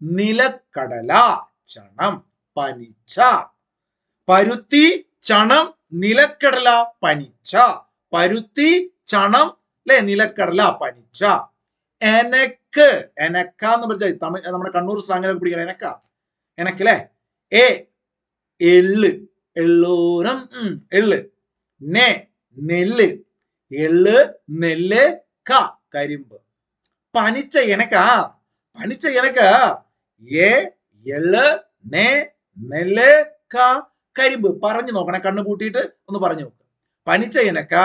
S1: നിലക്കടല, ചണം, പനിച്ച. പരുത്തി, ചണം, നിലക്കടല, പനിച്ച. പരുത്തി, ചണം, അല്ലെ, നിലക്കടല, പനിച്ച. എനക്ക്, എനക്ക എന്ന് പറഞ്ഞാൽ തമിഴ്, നമ്മുടെ കണ്ണൂർ സ്ലാങ്ങിലൊക്കെ പിടിക്കണം. എനക്ക് അല്ലെ. എള്ള്, എള്ളൂരം, എള്ള്. നെല്ല്, എള്ള്, നെല്ല്, കരിമ്പ്. പനിച്ച എനക്കാ, പനിച്ച എനക്ക് എള്ള്, നെല്ല്, കരിമ്പ്. പറഞ്ഞു നോക്കണേ, കണ്ണു പൂട്ടിയിട്ട് ഒന്ന് പറഞ്ഞു നോക്ക്. പനിച്ച എനക്ക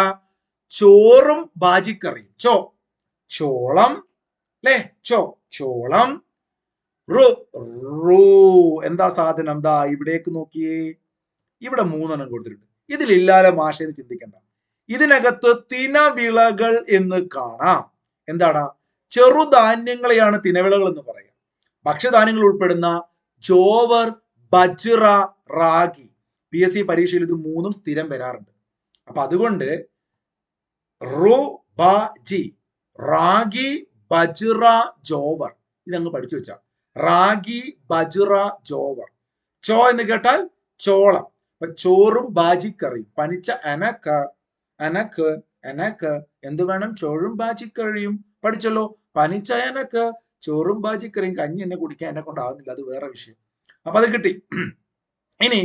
S1: ചോറും ബാജിക്കറിയും. ചോളം അല്ലെ, ചോളം. എന്താ സാധനം? ദാ ഇവിടേക്ക് നോക്കിയേ, ഇവിടെ 3 കൊടുത്തിട്ടുണ്ട്. ഇതിലില്ലാതെ മാഷേന്ന് ചിന്തിക്കണ്ട. ഇതിനകത്ത് തിനവിളകൾ എന്ന് കാണാം. എന്താണ്? ചെറുധാന്യങ്ങളെയാണ് തിനവിളകൾ എന്ന് പറയാം. ഭക്ഷ്യധാന്യങ്ങൾ ഉൾപ്പെടുന്ന ജോവർ, ബജ്റ, റാഗി. PSC പരീക്ഷയിൽ ഇത് 3 സ്ഥിരം വരാറുണ്ട്. അപ്പൊ അതുകൊണ്ട് റാഗി, ബജ്റ, ജോവർ ഇതങ്ങ് പഠിച്ചു വെച്ചാ. റാഗി, ബജ്റ, ജോവർ. എന്ന് കേട്ടാൽ ചോളം. അപ്പൊ ചോറും ബാജിക്കറിയും. പനിച്ച എനക്ക്, എന്ത് വേണം? ചോറും ബാജിക്കറിയും. പഠിച്ചല്ലോ. പനിച്ച എനക്ക് ചോറും ബാജിക്കറിയും. കഞ്ഞി എന്നെ കുടിക്കാൻ എന്നെ കൊണ്ടാകുന്നില്ല, അത് വേറെ വിഷയം. അപ്പൊ അത് കിട്ടി. ഇനി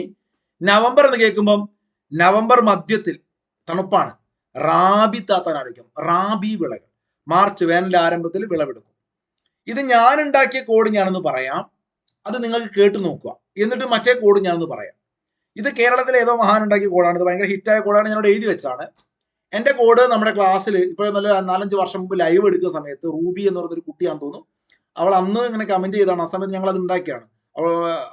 S1: നവംബർ എന്ന് കേൾക്കുമ്പം നവംബർ മധ്യത്തിൽ തണുപ്പാണ്. റാബി താത്താനായിരിക്കും. റാബി വിളകൾ. മാർച്ച് വേനൽ ആരംഭത്തിൽ വിളവെടുക്കും. ഇത് ഞാൻ ഉണ്ടാക്കിയ കോഡ് ഞാനൊന്ന് പറയാം. അത് നിങ്ങൾക്ക് കേട്ട് നോക്കുക. എന്നിട്ട് മറ്റേ കോഡ് ഞാനൊന്ന് പറയാം. ഇത് കേരളത്തിലെ ഏതോ മഹാനുണ്ടാക്കിയ കോഡാണ്. ഇത് ഭയങ്കര ഹിറ്റായ കോഡാണ്. ഞാനോട് എഴുതി വെച്ചാണ്. എന്റെ കോഡ് നമ്മുടെ ക്ലാസ്സിൽ ഇപ്പോൾ നല്ല 4-5 വർഷം മുമ്പ് ലൈവ് എടുക്കുന്ന സമയത്ത് റൂബി എന്ന് പറഞ്ഞൊരു കുട്ടിയാന്ന് തോന്നുന്നു, അവൾ അന്ന് ഇങ്ങനെ കമന്റ് ചെയ്താണ്. ആ സമയത്ത് ഞങ്ങൾ അത് ഉണ്ടാക്കിയാണ്.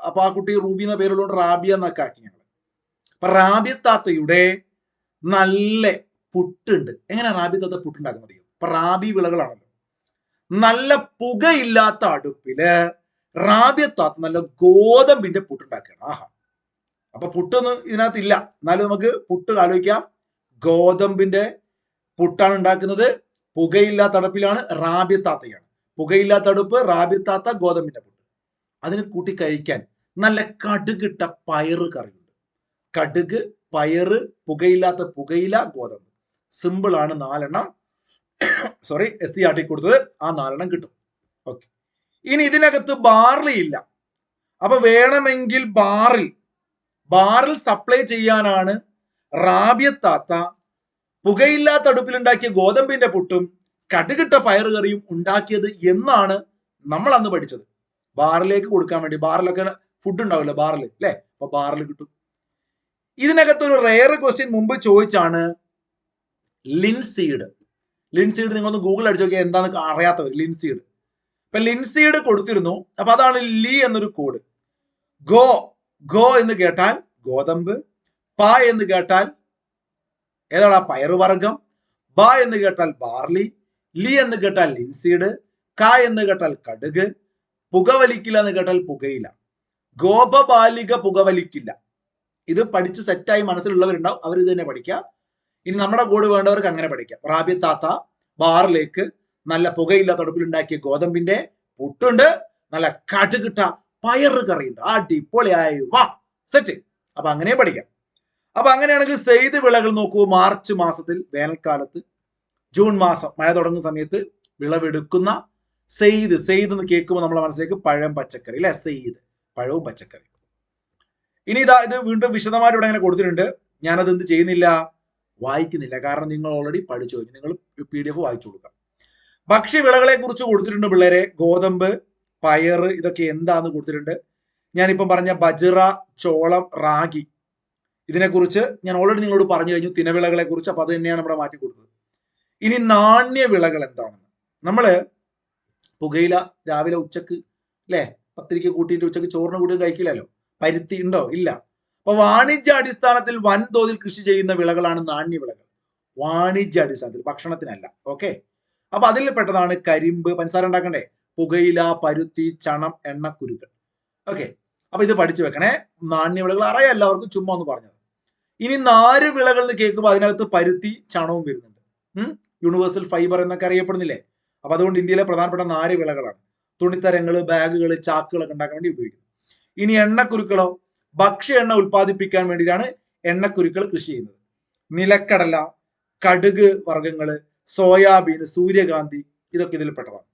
S1: അപ്പൊ ആ കുട്ടി റൂബി എന്ന പേരുള്ളതുകൊണ്ട് റാബിയ എന്നൊക്കെ ആക്കി ഞങ്ങൾ. അപ്പൊ റാബിയ താത്തയുടെ നല്ല പുട്ടുണ്ട്. എങ്ങനെ റാബി താത്ത പുട്ടുണ്ടാക്കുന്നത് അറിയോ? അപ്പൊ റാബി വിളകളാണല്ലോ. നല്ല പുകയില്ലാത്ത അടുപ്പില് റാബിയ താത്ത നല്ല ഗോതമ്പിന്റെ പുട്ടുണ്ടാക്കുകയാണ്. ആഹാ. അപ്പൊ പുട്ടൊന്നും ഇതിനകത്തില്ല, എന്നാലും നമുക്ക് പുട്ട് ആലോചിക്കാം. ഗോതമ്പിന്റെ പുട്ടാണ് ഉണ്ടാക്കുന്നത്. പുകയില്ലാത്ത അടുപ്പിലാണ്. റാബിയ താത്തയാണ്. പുകയില്ലാത്ത അടുപ്പ്, റാബിയ താത്ത, ഗോതമ്പിന്റെ പുട്ട്. അതിന് കൂട്ടി കഴിക്കാൻ നല്ല കടുകിട്ട പയറ് കറിയുണ്ട്. കടുക്, പയറ്, പുകയില്ലാത്ത പുകയില, ഗോതമ്പ്. സിമ്പിൾ ആണ്. 4 എണ്ണം സോറി SC കൊടുത്തത്. ആ 4 എണ്ണം കിട്ടും. ഓക്കെ. ഇനി ഇതിനകത്ത് ബാർലി ഇല്ല. അപ്പൊ വേണമെങ്കിൽ ബാറിൽ സപ്ലൈ ചെയ്യാനാണ് റാബിയ താത്ത പുകയില്ലാത്ത അടുപ്പിലുണ്ടാക്കിയ ഗോതമ്പിന്റെ പുട്ടും കടുകിട്ട പയറ് കറിയും ഉണ്ടാക്കിയത് എന്നാണ് നമ്മൾ അന്ന് പഠിച്ചത്. ബാറിലേക്ക് കൊടുക്കാൻ വേണ്ടി. ബാറിലൊക്കെ ഫുഡ് ഉണ്ടാവില്ല ബാറിൽ, അല്ലെ? അപ്പൊ ബാറിൽ കിട്ടും. ഇതിനകത്ത് ഒരു റെയർ ക്വസ്റ്റ്യൻ മുമ്പ് ചോദിച്ചാണ് ലിൻസീഡ്. നിങ്ങളൊന്ന് ഗൂഗിൾ അടിച്ചു നോക്കിയാൽ എന്താണെന്ന് അറിയാത്തവർ. ലിൻസീഡ്. ഇപ്പൊ ലിൻസീഡ് കൊടുത്തിരുന്നു. അപ്പൊ അതാണ് ലി എന്നൊരു കോഡ്. ഗോ എന്ന് കേട്ടാൽ ഗോതമ്പ്, പ എന്ന് കേട്ടാൽ ഏതാണ് പയറുവർഗം, ബ എന്ന് കേട്ടാൽ ബാർലി, ലി എന്ന് കേട്ടാൽ ലിൻസീഡ്, ക എന്ന് കേട്ടാൽ കടുക്, പുകവലിക്കില്ല എന്ന് കേട്ടാൽ പുകയില. ഗോപബാലിക പുകവലിക്കില്ല. ഇത് പഠിച്ച് സെറ്റായി മനസ്സിലുള്ളവരുണ്ടാവും, അവർ ഇത് തന്നെ പഠിക്കുക. ഇനി നമ്മുടെ കോഡ് വേണ്ടവർക്ക് അങ്ങനെ പഠിക്കാം. റാബിയ താത്ത ബാറിലേക്ക് നല്ല പുകയില്ലാത്ത അടുപ്പിലുണ്ടാക്കിയ ഗോതമ്പിന്റെ പുട്ടുണ്ട്, നല്ല കടുകിട്ട പയറ് കറിയുണ്ട്. അടിപൊളിയായി. വാ സെറ്റ്. അപ്പൊ അങ്ങനെ പഠിക്കാം. അപ്പൊ അങ്ങനെയാണെങ്കിൽ സെയ്ത് വിളകൾ നോക്കൂ. മാർച്ച് മാസത്തിൽ വേനൽക്കാലത്ത്, ജൂൺ മാസം മഴ തുടങ്ങുന്ന സമയത്ത് വിളവെടുക്കുന്ന സെയ്ത് എന്ന് കേൾക്കുമ്പോൾ നമ്മളെ മനസ്സിലേക്ക് പഴം, പച്ചക്കറി, അല്ലെ? സെയ്ത്, പഴവും പച്ചക്കറി. ഇനി ഇത് വീണ്ടും വിശദമായിട്ട് ഇവിടെ അങ്ങനെ കൊടുത്തിട്ടുണ്ട്. ഞാനത് എന്ത് ചെയ്യുന്നില്ല, വായിക്കുന്നില്ല. കാരണം നിങ്ങൾ ഓൾറെഡി പഠിച്ചു കഴിഞ്ഞു. നിങ്ങൾ PDF വായിച്ചു കൊടുക്കാം. ഭക്ഷ്യവിളകളെ കുറിച്ച് കൊടുത്തിട്ടുണ്ട് പിള്ളേരെ. ഗോതമ്പ്, പയറ്, ഇതൊക്കെ എന്താന്ന് കൊടുത്തിട്ടുണ്ട്. ഞാനിപ്പം പറഞ്ഞ ബജ്റ, ചോളം, റാഗി, ഇതിനെക്കുറിച്ച് ഞാൻ ഓൾറെഡി നിങ്ങളോട് പറഞ്ഞു കഴിഞ്ഞു. തിനവിളകളെ കുറിച്ച്. അപ്പൊ അത് തന്നെയാണ് ഇവിടെ മാറ്റി കൊടുത്തത്. ഇനി നാണ്യവിളകൾ എന്താണെന്ന്. നമ്മള് പുകയില രാവിലെ ഉച്ചക്ക്, അല്ലെ, പത്തിരിക്ക് കൂട്ടിയിട്ട് ഉച്ചക്ക് ചോറിന് കൂട്ടി കഴിക്കില്ലല്ലോ. പരുത്തി ഉണ്ടോ? ഇല്ല. അപ്പൊ വാണിജ്യ അടിസ്ഥാനത്തിൽ വൻതോതിൽ കൃഷി ചെയ്യുന്ന വിളകളാണ് നാണ്യവിളകൾ. വാണിജ്യ അടിസ്ഥാനത്തിൽ, ഭക്ഷണത്തിനല്ല. ഓക്കെ. അപ്പൊ അതിൽ പെട്ടതാണ് കരിമ്പ്, പഞ്ചസാര ഉണ്ടാക്കണ്ടേ, പുകയില, പരുത്തി, ചണം, എണ്ണക്കുരുക്കൾ. ഓക്കെ. അപ്പൊ ഇത് പഠിച്ചു വെക്കണേ. നാണ്യവിളകൾ അറിയാം എല്ലാവർക്കും, ചുമ്മാ ഒന്ന് പറഞ്ഞത്. ഇനി നാരുവിളകൾ എന്ന് കേൾക്കുമ്പോൾ അതിനകത്ത് പരുത്തി, ചണവും വരുന്നുണ്ട്. യൂണിവേഴ്സൽ ഫൈബർ എന്നൊക്കെ അറിയപ്പെടുന്നില്ലേ? അപ്പൊ അതുകൊണ്ട് ഇന്ത്യയിലെ പ്രധാനപ്പെട്ട നാരുവിളകളാണ്. തുണിത്തരങ്ങള്, ബാഗുകൾ, ചാക്കുകളൊക്കെ ഉണ്ടാക്കാൻ വേണ്ടി ഉപയോഗിക്കുന്നത്. ഇനി എണ്ണക്കുരുക്കളോ? ഭക്ഷ്യ എണ്ണ ഉൽപ്പാദിപ്പിക്കാൻ വേണ്ടിയിട്ടാണ് എണ്ണക്കുരുക്കൾ കൃഷി ചെയ്യുന്നത്. നിലക്കടല, കടുക് വർഗ്ഗങ്ങള്, സോയാബീൻ, സൂര്യകാന്തി, ഇതൊക്കെ ഇതിൽ പെട്ടതാണ്.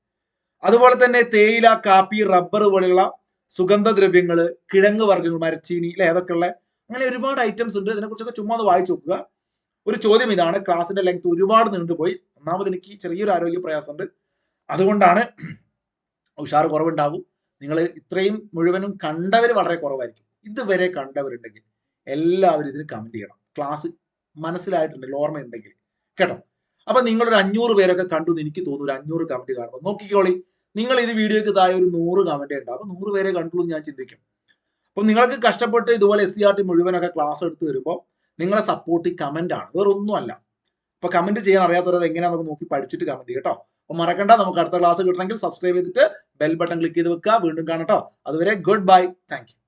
S1: അതുപോലെ തന്നെ തേയില, കാപ്പി, റബ്ബർ പോലെയുള്ള സുഗന്ധദ്രവ്യങ്ങള്, കിഴങ്ങ് വർഗ്ഗങ്ങൾ, മരച്ചീനി, അല്ലെ, അതൊക്കെയുള്ള അങ്ങനെ ഒരുപാട് ഐറ്റംസ് ഉണ്ട്. ഇതിനെക്കുറിച്ചൊക്കെ ചുമ്മാ ഒന്ന് വായിച്ചു നോക്കുക. ഒരു ചോദ്യം ഇതാണ്. ക്ലാസിന്റെ ലെങ്ത് ഒരുപാട് നീണ്ടുപോയി. ഒന്നാമത് എനിക്ക് ചെറിയൊരു ആരോഗ്യ പ്രയാസമുണ്ട്, അതുകൊണ്ടാണ് ഉഷാറ് കുറവുണ്ടാവും. നിങ്ങൾ ഇത്രയും മുഴുവനും കണ്ടവർ വളരെ കുറവായിരിക്കും. ഇതുവരെ കണ്ടവരുണ്ടെങ്കിൽ എല്ലാവരും ഇതിന് കമന്റ് ചെയ്യണം. ക്ലാസ് മനസ്സിലായിട്ടുണ്ടെങ്കിൽ, ഓർമ്മയുണ്ടെങ്കിൽ കേട്ടോ. അപ്പൊ നിങ്ങളൊരു 500 പേരൊക്കെ കണ്ടു എന്ന് എനിക്ക് തോന്നുന്നു. ഒരു 500 കമന്റ് കാണുമ്പോൾ നോക്കിക്കോളി. നിങ്ങൾ ഇത് വീഡിയോക്ക് താഴെ ഒരു 100 കമന്റ് ഉണ്ടാവും. അപ്പൊ 100 പേരെ കണ്ടുള്ളൂ ഞാൻ ചിന്തിക്കും. അപ്പം നിങ്ങൾക്ക് കഷ്ടപ്പെട്ട് ഇതുപോലെ SCRT മുഴുവനൊക്കെ ക്ലാസ് എടുത്ത് വരുമ്പോൾ നിങ്ങളെ സപ്പോർട്ട് കമന്റ് ആണ്, വേറൊന്നും അല്ല. അപ്പൊ കമന്റ് ചെയ്യാൻ അറിയാത്തവരത് എങ്ങനെയാണെന്ന് നോക്കി പഠിച്ചിട്ട് കമന്റ് ചെയ്യട്ടോ. അപ്പൊ മറക്കണ്ട, നമുക്ക് അടുത്ത ക്ലാസ് കിട്ടണമെങ്കിൽ സബ്സ്ക്രൈബ് ചെയ്തിട്ട് ബെൽ ബട്ടൺ ക്ലിക്ക് ചെയ്ത് വെക്കുക. വീണ്ടും കാണട്ടോ. അതുവരെ ഗുഡ് ബൈ, താങ്ക് യു.